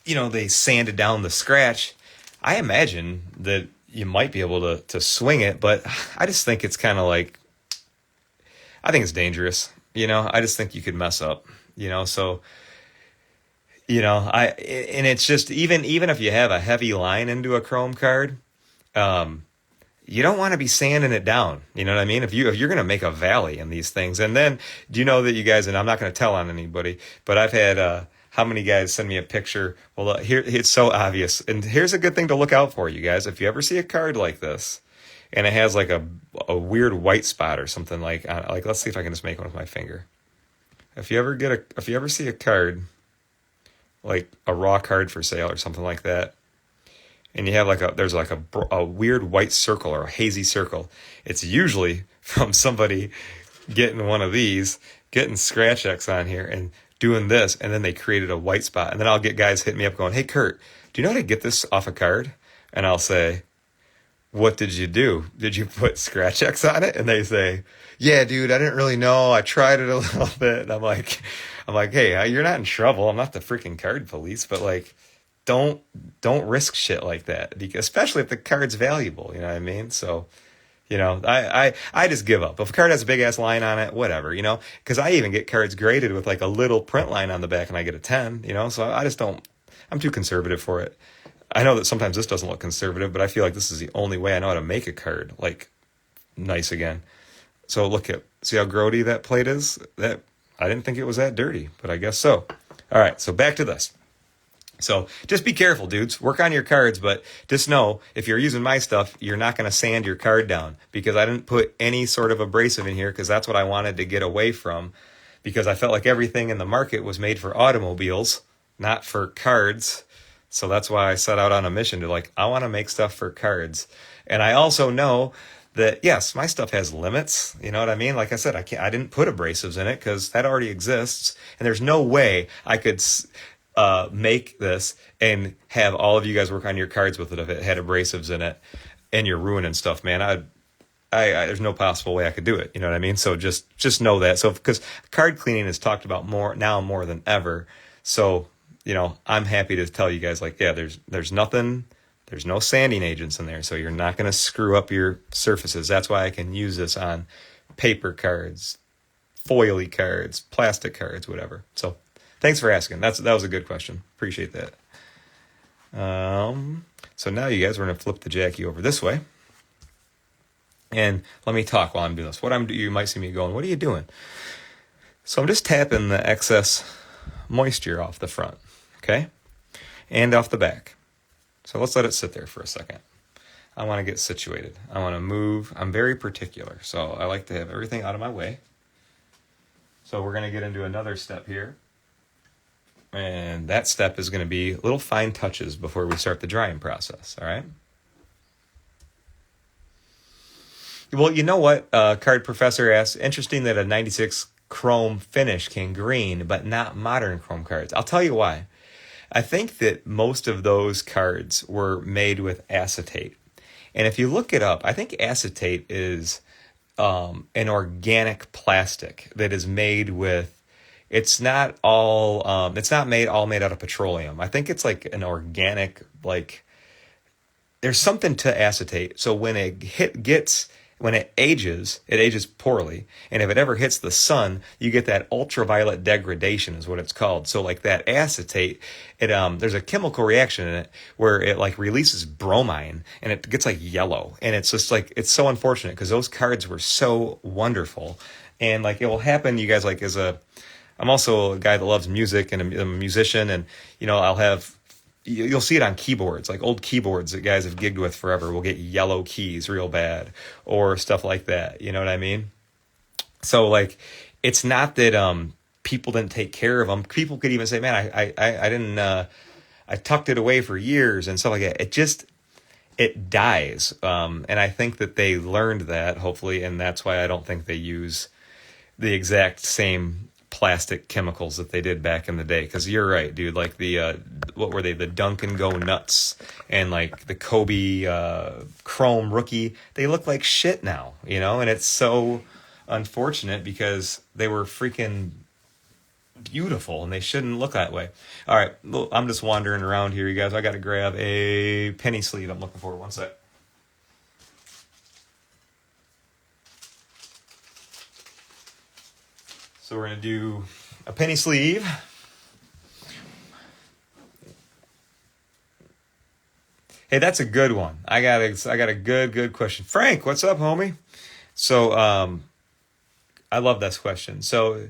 they sanded down the scratch, I imagine that you might be able to swing it, but I just think it's kind of like, I think it's dangerous, I just think you could mess up, so and it's just even if you have a heavy line into a chrome card, you don't want to be sanding it down. You know what I mean? If you're going to make a valley in these things, and then do you know that you guys, and I'm not going to tell on anybody, but I've had how many guys send me a picture? Well, here it's so obvious. And here's a good thing to look out for, you guys. If you ever see a card like this, and it has like a weird white spot or something like let's see if I can just make one with my finger. If you ever see a card, like a raw card for sale or something like that, and you have there's a weird white circle or a hazy circle, it's usually from somebody getting one of these, getting Scratch X on here and doing this, and then they created a white spot. And then I'll get guys hitting me up going, hey, Kurt, do you know how to get this off a card? And I'll say, what did you do? Did you put Scratch X on it? And they say, yeah, dude, I didn't really know. I tried it a little bit. And I'm like, hey, you're not in trouble. I'm not the freaking card police, but like, don't risk shit like that, because especially if the card's valuable, you know what I mean? So, I just give up. If a card has a big ass line on it, whatever, because I even get cards graded with like a little print line on the back and I get a 10, so I just don't, I'm too conservative for it. I know that sometimes this doesn't look conservative, but I feel like this is the only way I know how to make a card like nice again. So see how grody that plate is? That I didn't think it was that dirty, but I guess so. All right, so back to this. So just be careful, dudes. Work on your cards, but just know if you're using my stuff, you're not going to sand your card down, because I didn't put any sort of abrasive in here because that's what I wanted to get away from, because I felt like everything in the market was made for automobiles, not for cards. So that's why I set out on a mission to I want to make stuff for cards. And I also know that, yes, my stuff has limits. You know what I mean? Like I said, I didn't put abrasives in it because that already exists. And there's no way I could make this and have all of you guys work on your cards with it if it had abrasives in it and you're ruining stuff, man. I there's no possible way I could do it. You know what I mean? So just know that. So because card cleaning is talked about more than ever. So, I'm happy to tell you guys, there's nothing, there's no sanding agents in there. So you're not going to screw up your surfaces. That's why I can use this on paper cards, foily cards, plastic cards, whatever. So thanks for asking. That was a good question. Appreciate that. So now you guys, we're going to flip the Jackie over this way. And let me talk while I'm doing this. You might see me going, what are you doing? So I'm just tapping the excess moisture off the front, okay? And off the back. So let's let it sit there for a second. I want to get situated. I want to move. I'm very particular, so I like to have everything out of my way. So we're going to get into another step here. And that step is going to be little fine touches before we start the drying process, all right? Well, you know what? Card Professor asks, interesting that a 96 chrome finish can green, but not modern chrome cards. I'll tell you why. I think that most of those cards were made with acetate. And if you look it up, I think acetate is an organic plastic that is made with, it's not made out of petroleum. I think it's like an organic, there's something to acetate. So when it ages poorly. And if it ever hits the sun, you get that ultraviolet degradation is what it's called. So that acetate, there's a chemical reaction in it where it releases bromine and it gets yellow. And it's just it's so unfortunate because those cards were so wonderful. And it will happen, you guys, I'm also a guy that loves music and I'm a musician, and you'll see it on keyboards, old keyboards that guys have gigged with forever will get yellow keys real bad or stuff like that. You know what I mean? So it's not that people didn't take care of them. People could even say, man, I didn't, I tucked it away for years and stuff like that. It dies. And I think that they learned that, hopefully, and that's why I don't think they use the exact same plastic chemicals that they did back in the day. Because you're right, dude. What were they? The Dunkin' Go Nuts and the Kobe Chrome Rookie. They look like shit now, and it's so unfortunate because they were freaking beautiful and they shouldn't look that way. All right, I'm just wandering around here, you guys. I got to grab a penny sleeve I'm looking for. One sec. So we're going to do a penny sleeve. Hey, that's a good one. I got a good question. Frank, what's up, homie? So I love this question. So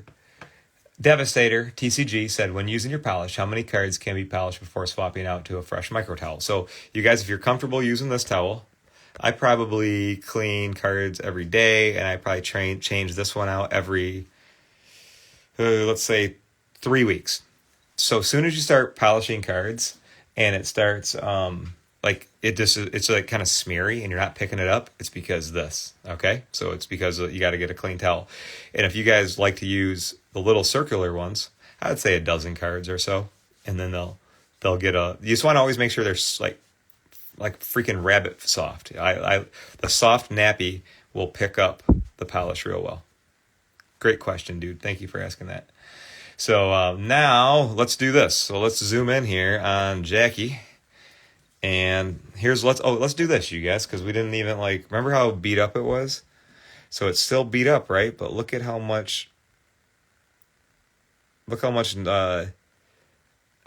Devastator, TCG, said, when using your polish, how many cards can be polished before swapping out to a fresh micro towel? So you guys, if you're comfortable using this towel, I probably clean cards every day, and I probably change this one out every, let's say, 3 weeks. So as soon as you start polishing cards and it starts it's kind of smeary and you're not picking it up, it's because this, okay? So it's because you got to get a clean towel. And if you guys like to use the little circular ones, I would say a dozen cards or so, and then they'll get you just want to always make sure they're like freaking rabbit soft. The soft nappy will pick up the polish real well. Great question, dude. Thank you for asking that. So now let's do this. So let's zoom in here on Jackie. And let's do this, you guys, because we didn't even remember how beat up it was? So it's still beat up, right? But look how much, I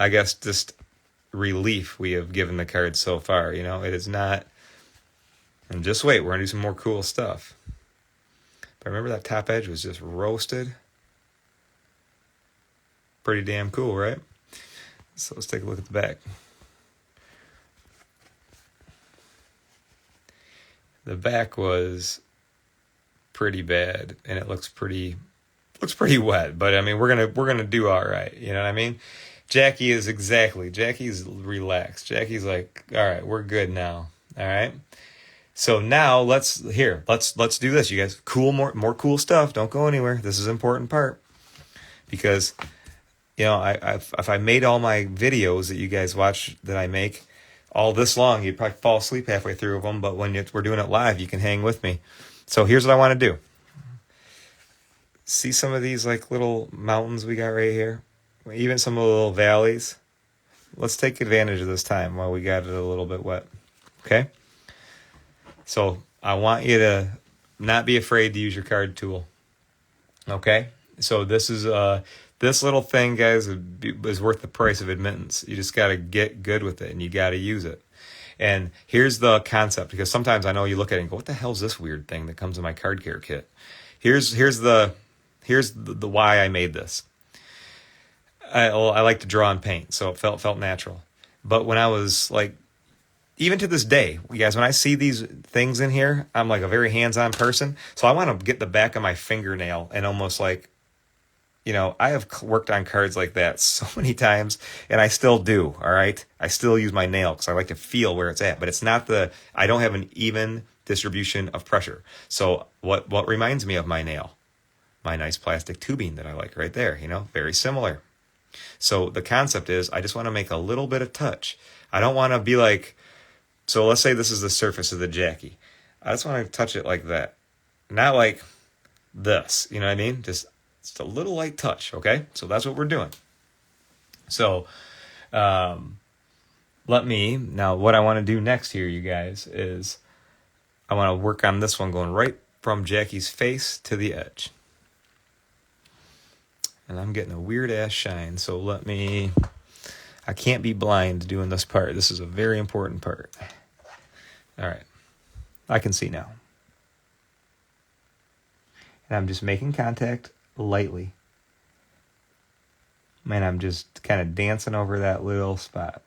guess, just relief we have given the cards so far. You know, it is not. And just wait, we're gonna do some more cool stuff. But remember that top edge was just roasted. Pretty damn cool, right? So let's take a look at the back. The back was pretty bad, and it looks pretty wet. But I mean, we're gonna do all right. You know what I mean? Jackie's relaxed. Jackie's like, all right, we're good now. All right. So now let's do this, you guys. More cool stuff. Don't go anywhere. This is an important part because, you know, if I made all my videos that you guys watch that I make all this long, you'd probably fall asleep halfway through them. But when we're doing it live, you can hang with me. So here's what I want to do. See some of these like little mountains we got right here, even some of the little valleys. Let's take advantage of this time while we got it a little bit wet. Okay. So I want you to not be afraid to use your card tool. Okay? So this is this little thing, guys, is worth the price of admittance. You just got to get good with it, and you got to use it. And here's the concept, because sometimes I know you look at it and go, what the hell's this weird thing that comes in my card care kit? Here's the why I made this. I like to draw and paint, so it felt natural. But when I was like, even to this day, you guys, when I see these things in here, I'm like a very hands-on person. So I want to get the back of my fingernail and almost like, you know, I have worked on cards like that so many times, and I still do, all right? I still use my nail because I like to feel where it's at. But it's not I don't have an even distribution of pressure. So what reminds me of my nail? My nice plastic tubing that I like right there, you know, very similar. So the concept is I just want to make a little bit of touch. I don't want to be like, so let's say this is the surface of the Jackie. I just want to touch it like that. Not like this, you know what I mean? Just a little light touch, okay? So that's what we're doing. So now what I want to do next here, you guys, is I want to work on this one going right from Jackie's face to the edge. And I'm getting a weird ass shine, so I can't be blind doing this part. This is a very important part. All right, I can see now. And I'm just making contact lightly. And I'm just kind of dancing over that little spot.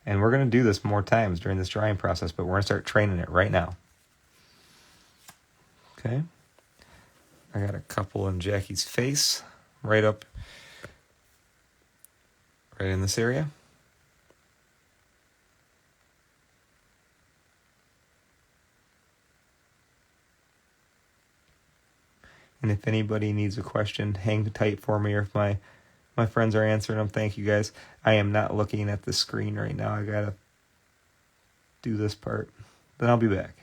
And we're going to do this more times during this drying process, but we're going to start training it right now. Okay. I got a couple in Jackie's face, right in this area. And if anybody needs a question, hang tight for me, or if my friends are answering them, thank you guys. I am not looking at the screen right now. I gotta do this part. Then I'll be back.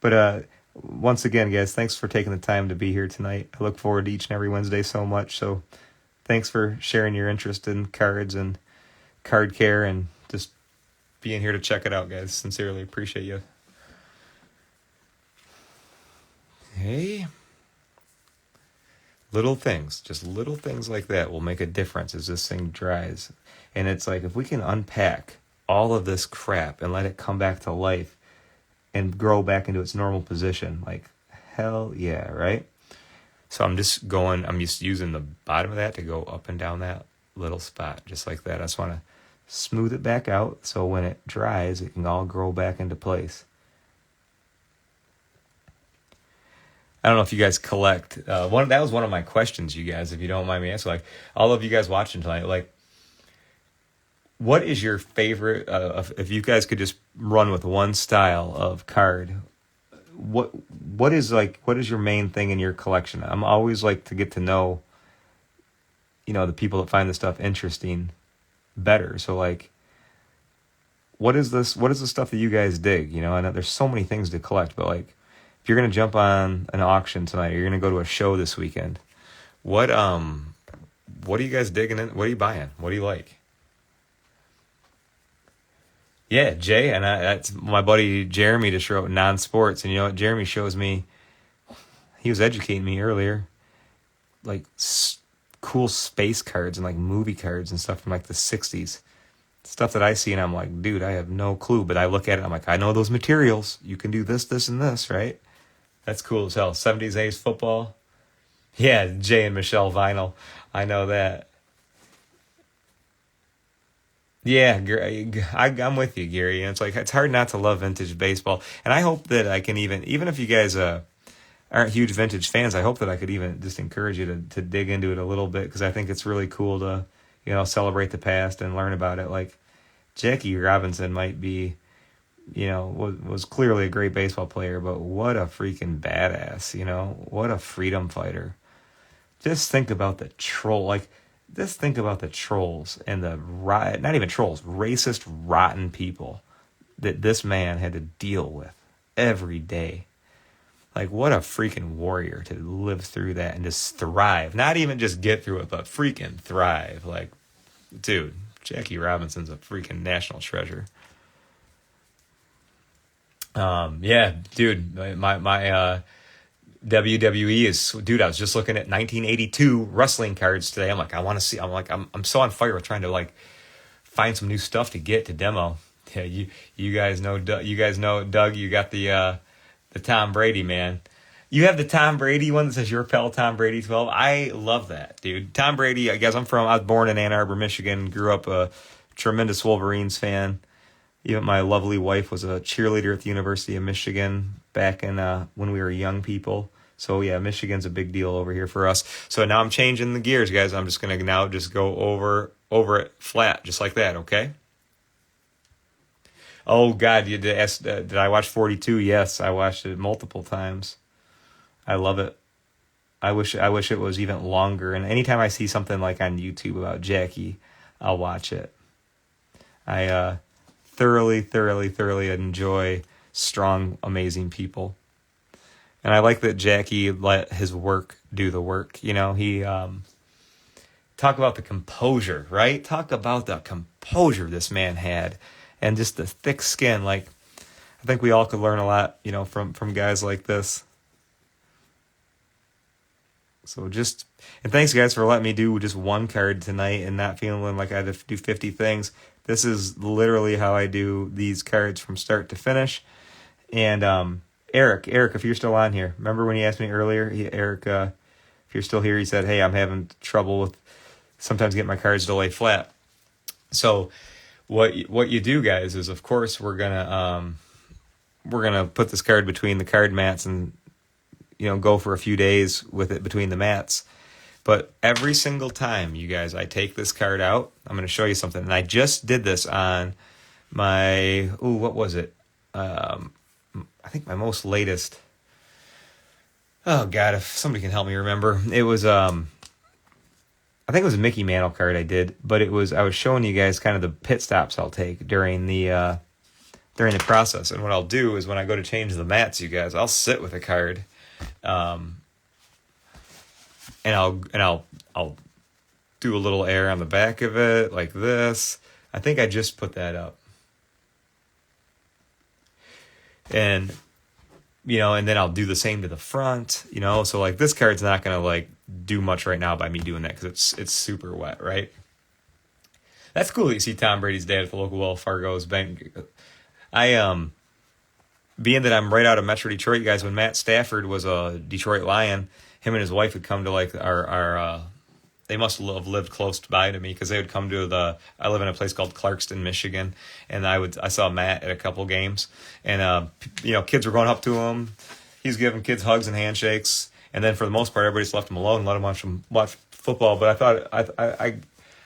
But once again, guys, thanks for taking the time to be here tonight. I look forward to each and every Wednesday so much. So thanks for sharing your interest in cards and card care and just being here to check it out, guys. Sincerely appreciate you. Hey, just little things like that will make a difference as this thing dries. And it's like, if we can unpack all of this crap and let it come back to life and grow back into its normal position, like, hell yeah, right? So I'm just using the bottom of that to go up and down that little spot, just like that. I just want to smooth it back out so when it dries, it can all grow back into place. I don't know if you guys collect. That was one of my questions, you guys, if you don't mind me asking. Like, all of you guys watching tonight, like, what is your favorite? If you guys could just run with one style of card, what is your main thing in your collection? I'm always like to get to know, you know, the people that find this stuff interesting better. So like, what is this? What is the stuff that you guys dig? You know, I know there's so many things to collect, but like, if you're gonna jump on an auction tonight, or you're gonna go to a show this weekend, what are you guys digging in? What are you buying? What do you like? Yeah, Jay, and that's my buddy Jeremy just wrote non-sports, and you know what Jeremy shows me? He was educating me earlier. like cool space cards and like movie cards and stuff from like the 60s. Stuff that I see and I'm like, dude, I have no clue. But I look at it, I'm like, I know those materials. You can do this, this, and this, right? That's cool as hell. 70s A's football. Yeah, Jay and Michelle vinyl. I know that. Yeah, I'm with you, Gary. And it's like, it's hard not to love vintage baseball. And I hope that I can even if you guys aren't huge vintage fans, I hope that I could even just encourage you to dig into it a little bit, because I think it's really cool to, celebrate the past and learn about it. Like Jackie Robinson might be, was clearly a great baseball player, but what a freaking badass, what a freedom fighter. Just think about the just think about the trolls and not even trolls, racist, rotten people that this man had to deal with every day. Like, what a freaking warrior to live through that and just thrive. Not even just get through it, but freaking thrive. Like, dude, Jackie Robinson's a freaking national treasure. Yeah, dude, my WWE is, dude, I was just looking at 1982 wrestling cards today. I'm like, I want to see, I'm so on fire with trying to like find some new stuff to get to demo. Yeah, you guys know, Doug, you got the Tom Brady, man. You have the Tom Brady one that says your pal Tom Brady 12. I love that, dude. Tom Brady, I was born in Ann Arbor, Michigan, grew up a tremendous Wolverines fan. Even my lovely wife was a cheerleader at the University of Michigan back in when we were young people. So yeah, Michigan's a big deal over here for us. So now I'm changing the gears, guys. I'm just gonna now just go over it flat, just like that, okay? Oh God, you did ask, did I watch 42? Yes, I watched it multiple times. I love it. I wish it was even longer. And anytime I see something like on YouTube about Jackie, I'll watch it. I thoroughly enjoy strong, amazing people. And I like that Jackie let his work do the work. He talk about the composure, right? Talk about the composure this man had, and just the thick skin. Like, I think we all could learn a lot, from guys like this. So and thanks guys for letting me do just one card tonight and not feeling like I had to do 50 things. This is literally how I do these cards from start to finish. And Eric, if you're still on here, remember when you asked me earlier, Eric, if you're still here, he said, hey, I'm having trouble with sometimes getting my cards to lay flat. So what you do, guys, is of course we're gonna put this card between the card mats and go for a few days with it between the mats. But every single time, you guys, I take this card out, I'm going to show you something. And I just did this on my, what was it? I think my most latest. Oh God, if somebody can help me remember. It was, I think it was a Mickey Mantle card I did, but I was showing you guys kind of the pit stops I'll take during the process. And what I'll do is when I go to change the mats, you guys, I'll sit with a card. And I'll do a little air on the back of it like this. I think I just put that up. And and then I'll do the same to the front, so like this card's not going to like do much right now by me doing that cuz it's super wet, right? That's cool that you see Tom Brady's dad at the local Wells Fargo's bank. Being that I'm right out of Metro Detroit, guys, when Matt Stafford was a Detroit Lion, him and his wife would come to like our they must have lived close by to me because they would come to I live in a place called Clarkston, Michigan, and I saw Matt at a couple games, and kids were going up to him, he's giving kids hugs and handshakes, and then for the most part everybody just left him alone and let him watch football. But I thought I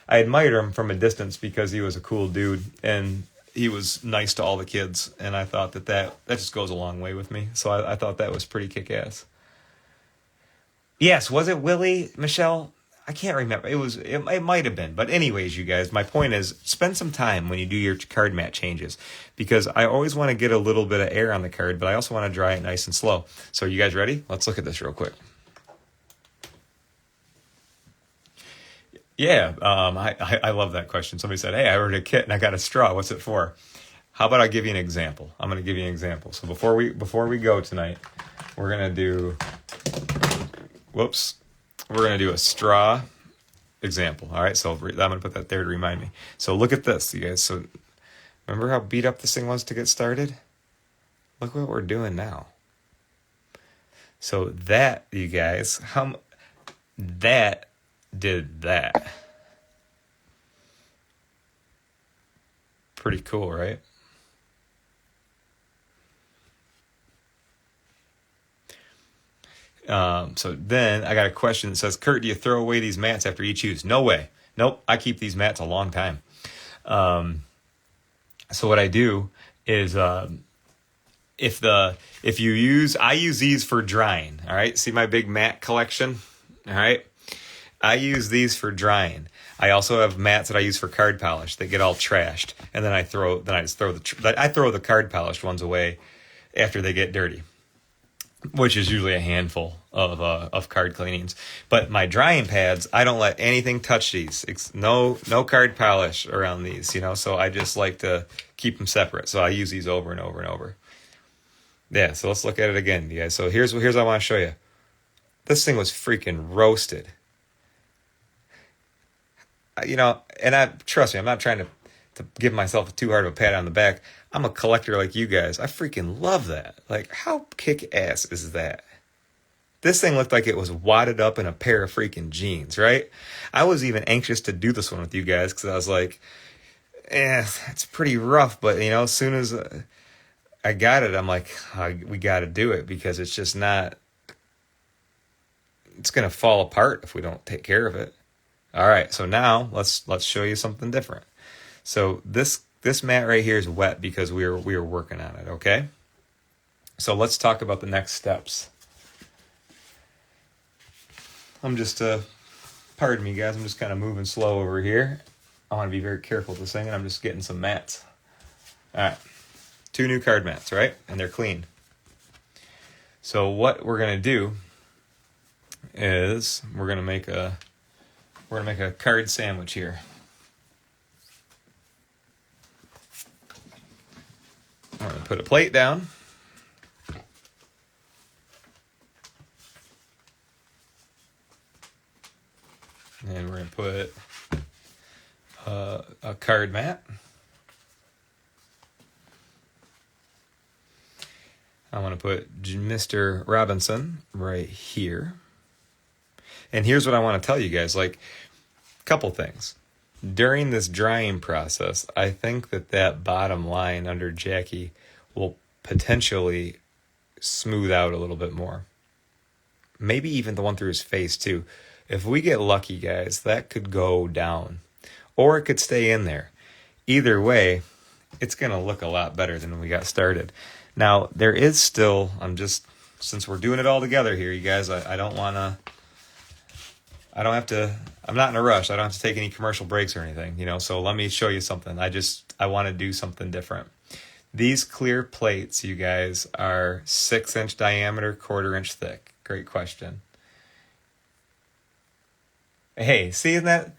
admired him from a distance because he was a cool dude and he was nice to all the kids, and I thought that just goes a long way with me. So I thought that was pretty kick-ass. Yes, was it Willie, Michelle? I can't remember. It might have been. But anyways, you guys, my point is spend some time when you do your card mat changes, because I always want to get a little bit of air on the card, but I also want to dry it nice and slow. So you guys ready? Let's look at this real quick. Yeah, I love that question. Somebody said, hey, I ordered a kit and I got a straw. What's it for? How about I give you an example? I'm going to give you an example. So before we go tonight, we're going to do, we're going to do a straw example. All right, so I'm going to put that there to remind me. So look at this, you guys. So remember how beat up this thing was to get started? Look what we're doing now. So that, you guys, that did that. Pretty cool, right? So then I got a question that says, Kurt, do you throw away these mats after each use? No way. Nope. I keep these mats a long time. So what I do is, if you use, I use these for drying. All right. See my big mat collection. All right. I use these for drying. I also have mats that I use for card polish that get all trashed. And then I just throw the card polished ones away after they get dirty, which is usually a handful of card cleanings. But my drying pads, I don't let anything touch these. No card polish around these, so I just like to keep them separate. So I use these over and over and over. Yeah, so let's look at it again, you guys. So here's what I want to show you. This thing was freaking roasted. And trust me, I'm not trying to give myself too hard of a pat on the back. I'm a collector like you guys. I freaking love that. Like, how kick-ass is that? This thing looked like it was wadded up in a pair of freaking jeans, right? I was even anxious to do this one with you guys because I was like, it's pretty rough. But, as soon as I got it, I'm like, we got to do it because it's just not, it's going to fall apart if we don't take care of it. All right, so now let's show you something different. So this mat right here is wet because we were working on it, okay? So let's talk about the next steps. I'm just, pardon me guys, I'm just kind of moving slow over here. I want to be very careful with this thing, and I'm just getting some mats. All right, 2 new card mats, right? And they're clean. So what we're going to do is we're going to make a card sandwich here. I'm going to put a plate down. And we're going to put a card mat. I want to put Mr. Robinson right here. And here's what I want to tell you guys, like, a couple things. During this drying process, I think that bottom line under Jackie will potentially smooth out a little bit more. Maybe even the one through his face, too. If we get lucky, guys, that could go down. Or it could stay in there. Either way, it's going to look a lot better than when we got started. Now, there is still, since we're doing it all together here, you guys, I don't want to, I'm not in a rush. I don't have to take any commercial breaks or anything, so let me show you something. I want to do something different. These clear plates, you guys, are 6-inch diameter, 1/4 inch thick. Great question. Hey, seeing that?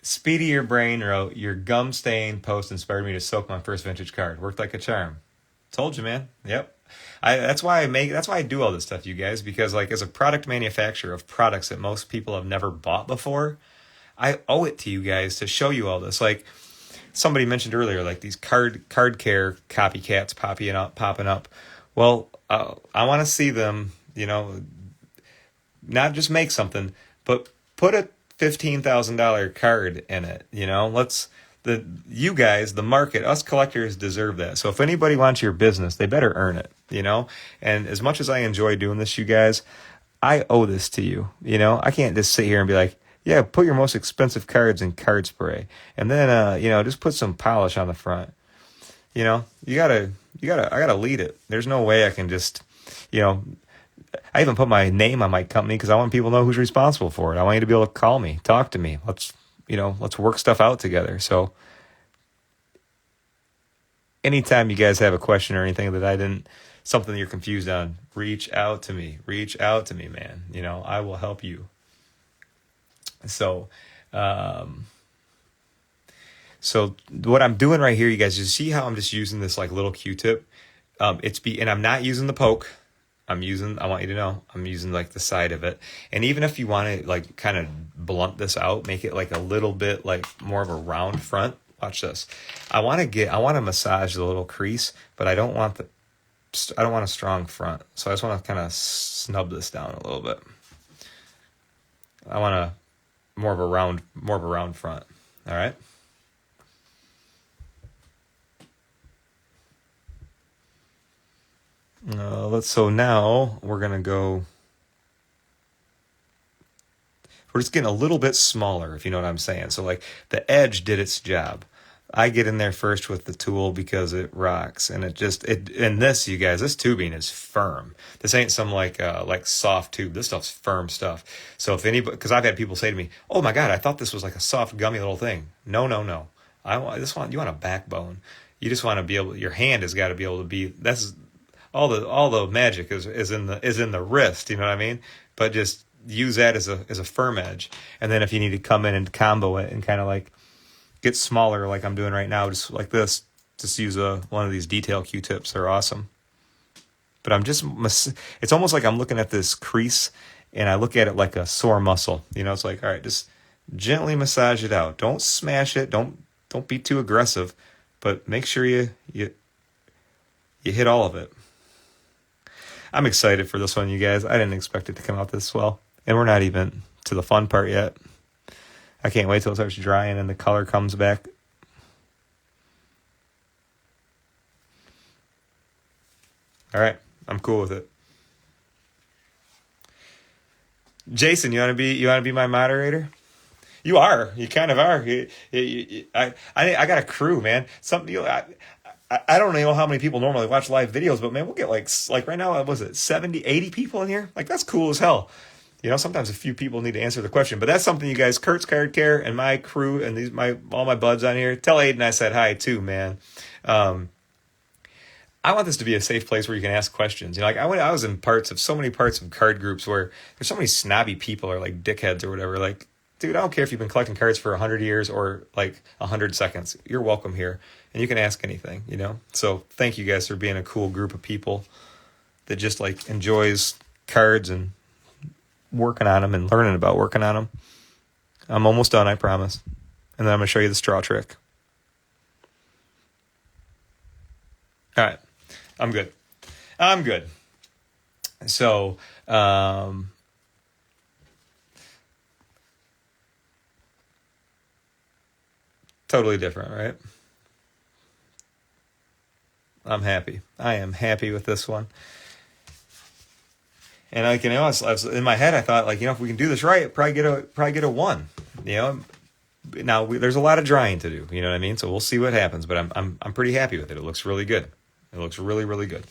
Speedy Your Brain wrote, your gum stain post inspired me to soak my first vintage card. Worked like a charm. Told you, man. Yep. That's why I do all this stuff, you guys, because like as a product manufacturer of products that most people have never bought before, I owe it to you guys to show you all this. Like somebody mentioned earlier, like these card care copycats popping up. Well, I want to see them, not just make something, but put a $15,000 card in it. You guys, the market, us collectors deserve that. So if anybody wants your business, they better earn it, And as much as I enjoy doing this, you guys, I owe this to you, I can't just sit here and be like, yeah, put your most expensive cards in card spray. And then, just put some polish on the front. I gotta lead it. There's no way I can just, I even put my name on my company because I want people to know who's responsible for it. I want you to be able to call me, talk to me. Let's work stuff out together. So anytime you guys have a question or anything something you're confused on, reach out to me, man. I will help you. So what I'm doing right here, you guys, you see how I'm just using this like little Q-tip? And I'm not using the poke. I want you to know, I'm using like the side of it. And even if you want to like kind of blunt this out, make it like a little bit like more of a round front. Watch this. I want to massage the little crease, but I don't want a strong front. So I just want to kind of snub this down a little bit. I want more of a round front. All right. So now we're going to go, we're just getting a little bit smaller, if you know what I'm saying. So like the edge did its job. I get in there first with the tool because it rocks, and and this, you guys, this tubing is firm. This ain't some like soft tube. This stuff's firm stuff. So if anybody, because I've had people say to me, "Oh my God, I thought this was like a soft, gummy little thing." No. You want a backbone. You just want to be able. Your hand has got to be able to be. That's all the magic is in the wrist. You know what I mean? But just use that as a firm edge, and then if you need to come in and combo it and kind of like get smaller like I'm doing right now, just like this, just use one of these detail Q-tips. They're awesome. But it's almost like I'm looking at this crease and I look at it like a sore muscle. You know, it's like, all right, just gently massage it out. Don't smash it. Don't be too aggressive, but make sure you hit all of it. I'm excited for this one, you guys. I didn't expect it to come out this well. And we're not even to the fun part yet. I can't wait till it starts drying and the color comes back. All right, I'm cool with it. Jason, you want to be my moderator? You are. You kind of are. I got a crew, man. I don't know how many people normally watch live videos, but man, we'll get like right now, what was it 70, 80 people in here? Like that's cool as hell. You know, sometimes a few people need to answer the question, but that's something you guys, Kurt's Card Care and my crew and all my buds on here, tell Aiden I said hi too, man. I want this to be a safe place where you can ask questions. You know, like I was in so many parts of card groups where there's so many snobby people or like dickheads or whatever. Like, dude, I don't care if you've been collecting cards for 100 years or like 100 seconds. You're welcome here and you can ask anything, you know? So thank you guys for being a cool group of people that just like enjoys cards and working on them and learning about working on them. I'm almost done, I promise. And then I'm going to show you the straw trick. All right. I'm good. So, totally different, right? I'm happy. I am happy with this one. And I was in my head, I thought like, you know, if we can do this right, probably get a 1, you know. Now there's a lot of drying to do, you know what I mean? So we'll see what happens, but I'm pretty happy with it. It looks really good. It looks really, really good,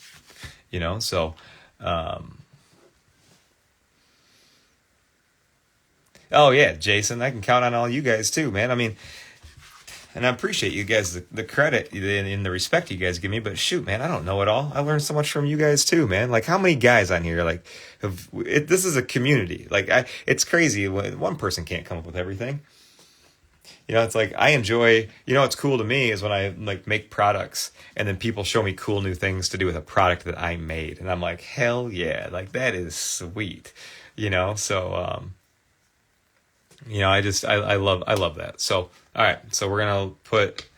you know? So, oh yeah, Jason, I can count on all you guys too, man. I mean, and I appreciate you guys, the credit and the respect you guys give me, but shoot, man, I don't know it all. I learned so much from you guys too, man. Like how many guys on here, like, this is a community. Like it's crazy when one person can't come up with everything. You know, it's like I enjoy, you know, what's cool to me is when I like make products and then people show me cool new things to do with a product that I made. And I'm like, hell yeah, like that is sweet, you know? So, you know, I love that. So, all right. So we're going to put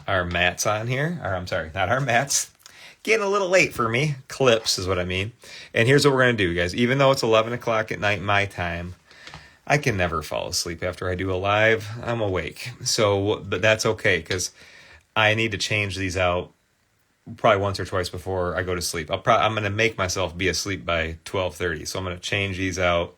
our mats on here. Or I'm sorry, not our mats. Getting a little late for me. Clips is what I mean. And here's what we're going to do, guys. Even though it's 11 o'clock at night, my time, I can never fall asleep after I do a live. I'm awake. So, but that's okay because I need to change these out probably once or twice before I go to sleep. I'm going to make myself be asleep by 12:30. So I'm going to change these out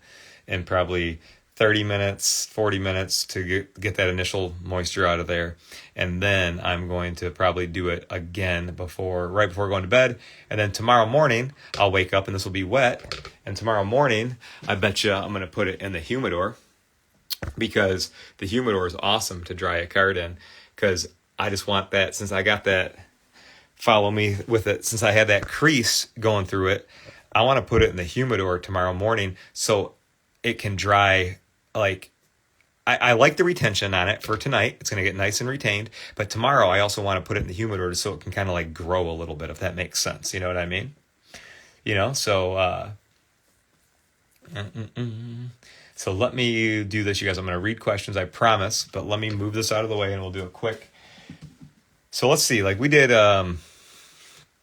in probably 30 minutes, 40 minutes to get that initial moisture out of there. And then I'm going to probably do it again right before going to bed. And then tomorrow morning, I'll wake up and this will be wet. And tomorrow morning, I bet you I'm going to put it in the humidor because the humidor is awesome to dry a card in because I just want that, since I got that, follow me with it, since I had that crease going through it, I want to put it in the humidor tomorrow morning so it can dry. Like, I like the retention on it for tonight. It's going to get nice and retained. But tomorrow, I also want to put it in the humidor so it can kind of like grow a little bit, if that makes sense. You know what I mean? So so let me do this, you guys. I'm going to read questions, I promise, but let me move this out of the way and we'll do a quick. So let's see, like we did, all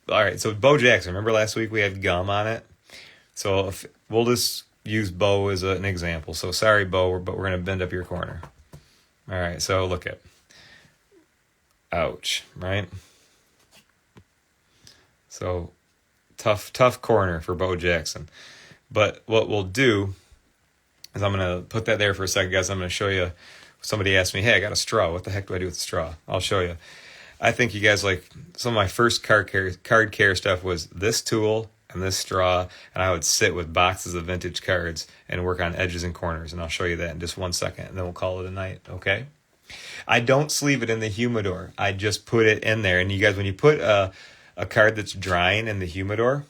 right, so Bo Jackson, remember last week we had gum on it? So we'll just use Bo as an example. So sorry, Bo, but we're going to bend up your corner. All right, so look at, ouch, right? So tough corner for Bo Jackson. But what we'll do is I'm going to put that there for a second, guys. I'm going to show you. Somebody asked me, hey, I got a straw. What the heck do I do with the straw? I'll show you. I think you guys, like, some of my first card care stuff was this tool and this straw, and I would sit with boxes of vintage cards and work on edges and corners, and I'll show you that in just 1 second, and then we'll call it a night, okay? I don't sleeve it in the humidor. I just put it in there, and you guys, when you put a card that's drying in the humidor,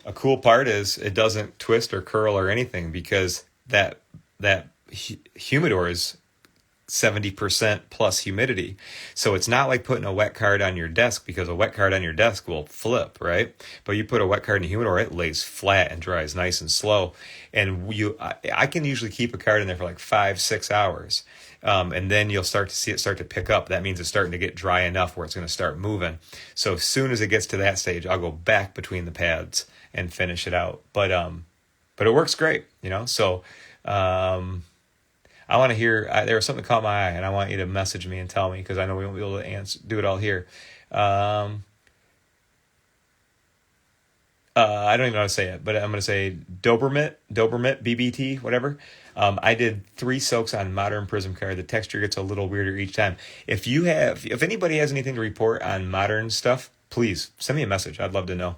a cool part is it doesn't twist or curl or anything, because that humidor is 70% plus humidity. So it's not like putting a wet card on your desk, because a wet card on your desk will flip, right? But you put a wet card in the humidor, it lays flat and dries nice and slow. And I can usually keep a card in there for like 5-6 hours. And then you'll start to see it start to pick up. That means it's starting to get dry enough where it's going to start moving. So as soon as it gets to that stage, I'll go back between the pads and finish it out. But it works great, So I want to hear. There was something that caught my eye, and I want you to message me and tell me, because I know we won't be able to do it all here. I don't even know how to say it, but I'm going to say Dobermit, BBT, whatever. I did 3 soaks on Modern Prism card. The texture gets a little weirder each time. If anybody has anything to report on Modern stuff, please send me a message. I'd love to know.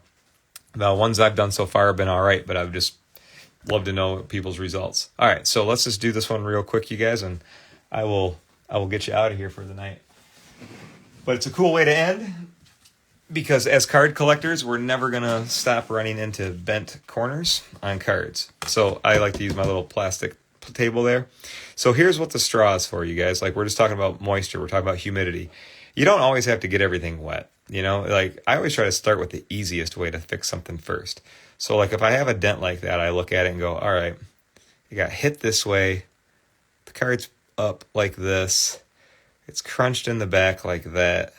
The ones I've done so far have been all right, but I've just love to know people's results. All right, so let's just do this one real quick, you guys, and I will get you out of here for the night. But it's a cool way to end, because as card collectors, we're never going to stop running into bent corners on cards. So I like to use my little plastic table there. So here's what the straw is for, you guys. Like, we're just talking about moisture. We're talking about humidity. You don't always have to get everything wet. Like, I always try to start with the easiest way to fix something first. So, like, if I have a dent like that, I look at it and go, all right, it got hit this way. The card's up like this. It's crunched in the back like that.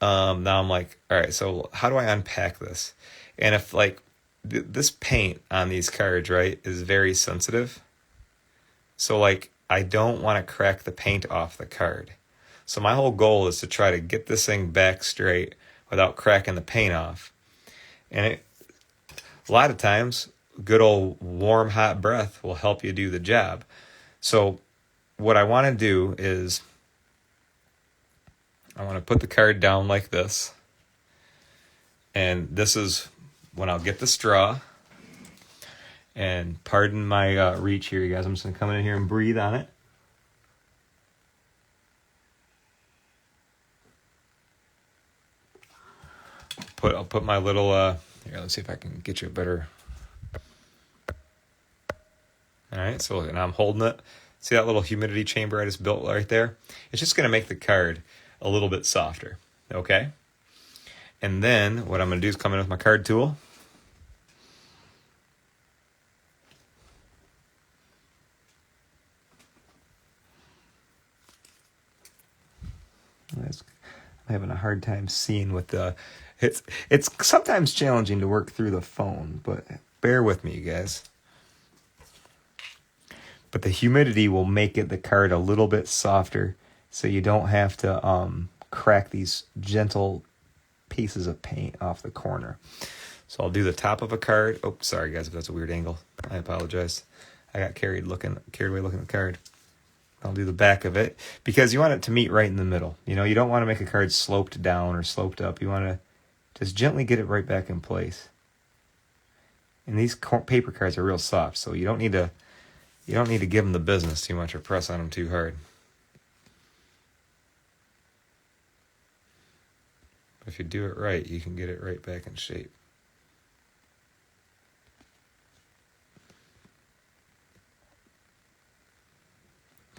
Now I'm like, all right, so how do I unpack this? And if, like, this paint on these cards, right, is very sensitive. So, like, I don't want to crack the paint off the card. So my whole goal is to try to get this thing back straight without cracking the paint off. And a lot of times, good old warm, hot breath will help you do the job. So what I want to do is I want to put the card down like this. And this is when I'll get the straw. And pardon my reach here, you guys. I'm just going to come in here and breathe on it. I'll put my little, here, let's see if I can get you a better. All right, so now I'm holding it. See that little humidity chamber I just built right there? It's just going to make the card a little bit softer, okay? And then what I'm going to do is come in with my card tool. I'm having a hard time seeing with the... It's sometimes challenging to work through the phone, but bear with me, you guys. But the humidity will make the card a little bit softer, so you don't have to crack these gentle pieces of paint off the corner. So I'll do the top of a card. Oh, sorry guys, if that's a weird angle. I apologize. I got carried away looking at the card. I'll do the back of it, because you want it to meet right in the middle. You don't want to make a card sloped down or sloped up. You want to just gently get it right back in place. And these paper cards are real soft, so you don't need to give them the business too much or press on them too hard. If you do it right, you can get it right back in shape.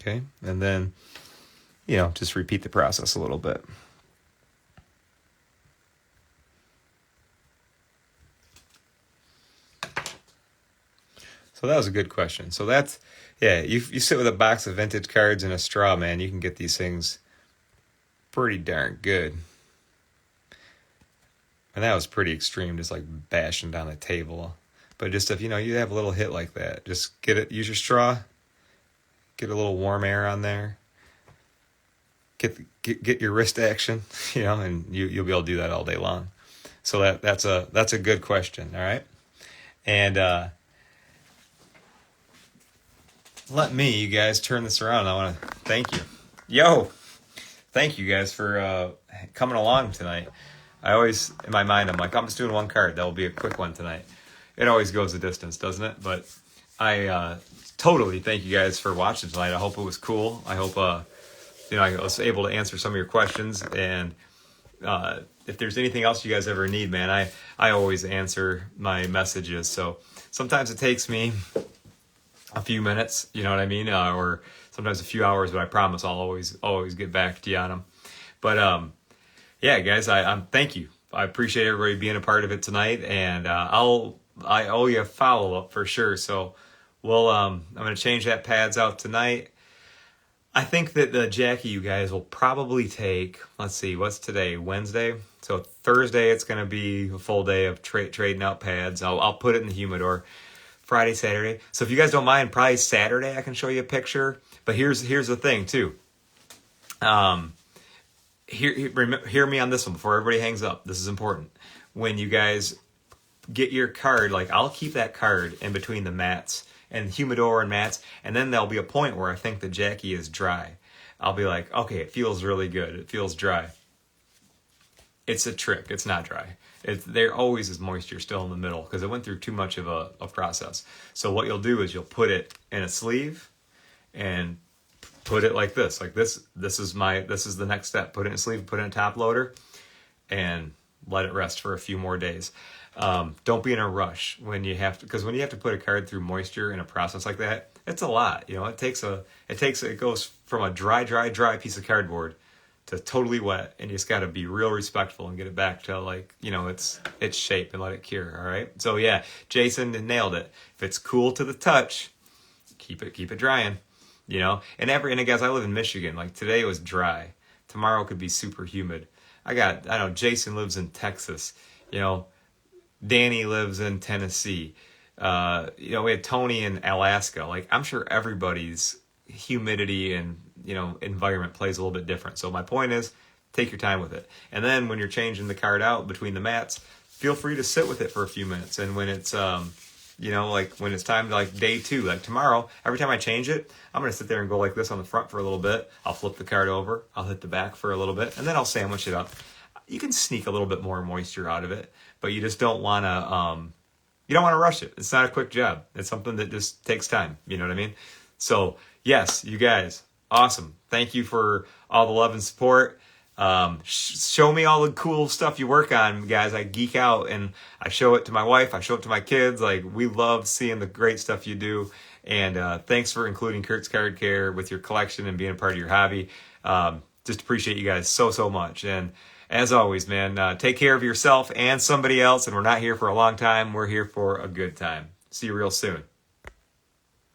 Okay, and then, just repeat the process a little bit. So that was a good question. So that's, yeah, you sit with a box of vintage cards and a straw, man, you can get these things pretty darn good. And that was pretty extreme, just like bashing down the table. But just if you have a little hit like that, just get it. Use your straw, get a little warm air on there. Get your wrist action, and you'll be able to do that all day long. So that's a good question. All right, and let me, you guys, turn this around. I want to thank you. Thank you guys for coming along tonight. I always, in my mind, I'm like, I'm just doing one card. That will be a quick one tonight. It always goes the distance, doesn't it? But I totally thank you guys for watching tonight. I hope it was cool. I hope I was able to answer some of your questions. And if there's anything else you guys ever need, man, I always answer my messages. So sometimes it takes me a few minutes, you know what I mean? Or sometimes a few hours, but I promise I'll always get back to you on them. But yeah, guys, I'm thank you. I appreciate everybody being a part of it tonight, and I owe you a follow up for sure. So I'm going to change that pads out tonight. I think that the Jackie, you guys, will probably take, let's see, what's today? Wednesday? So Thursday, it's going to be a full day of trading out pads. I'll put it in the humidor. Friday, Saturday. So if you guys don't mind, probably Saturday I can show you a picture. But here's the thing, too. Hear me on this one before everybody hangs up. This is important. When you guys get your card, like I'll keep that card in between the mats and humidor and mats, and then there'll be a point where I think the Jackie is dry. I'll be like, okay, it feels really good. It feels dry. It's a trick. It's not dry. There always is moisture still in the middle because it went through too much of a process. So what you'll do is you'll put it in a sleeve and put it like this. Like this is the next step. Put it in a sleeve, put it in a top loader, and let it rest for a few more days. Don't be in a rush when you have to, because when you have to put a card through moisture in a process like that, it's a lot. It goes from a dry piece of cardboard to totally wet, and you just got to be real respectful and get it back to its shape and let it cure. All right. So yeah, Jason nailed it. If it's cool to the touch, keep it drying. And guys, I live in Michigan. Like today it was dry. Tomorrow could be super humid. I know Jason lives in Texas. Danny lives in Tennessee. We had Tony in Alaska. Like I'm sure everybody's humidity and environment plays a little bit different. So my point is, take your time with it. And then when you're changing the card out between the mats, feel free to sit with it for a few minutes. And when it's when it's time to day 2, like tomorrow, every time I change it, I'm going to sit there and go like this on the front for a little bit. I'll flip the card over. I'll hit the back for a little bit, and then I'll sandwich it up. You can sneak a little bit more moisture out of it, but you just don't want to, rush it. It's not a quick job. It's something that just takes time. You know what I mean? So yes, you guys, awesome. Thank you for all the love and support. Show me all the cool stuff you work on, guys. I geek out and I show it to my wife. I show it to my kids. Like we love seeing the great stuff you do. And thanks for including Kurt's Card Care with your collection and being a part of your hobby. Just appreciate you guys so much. And as always, man, take care of yourself and somebody else. And we're not here for a long time. We're here for a good time. See you real soon.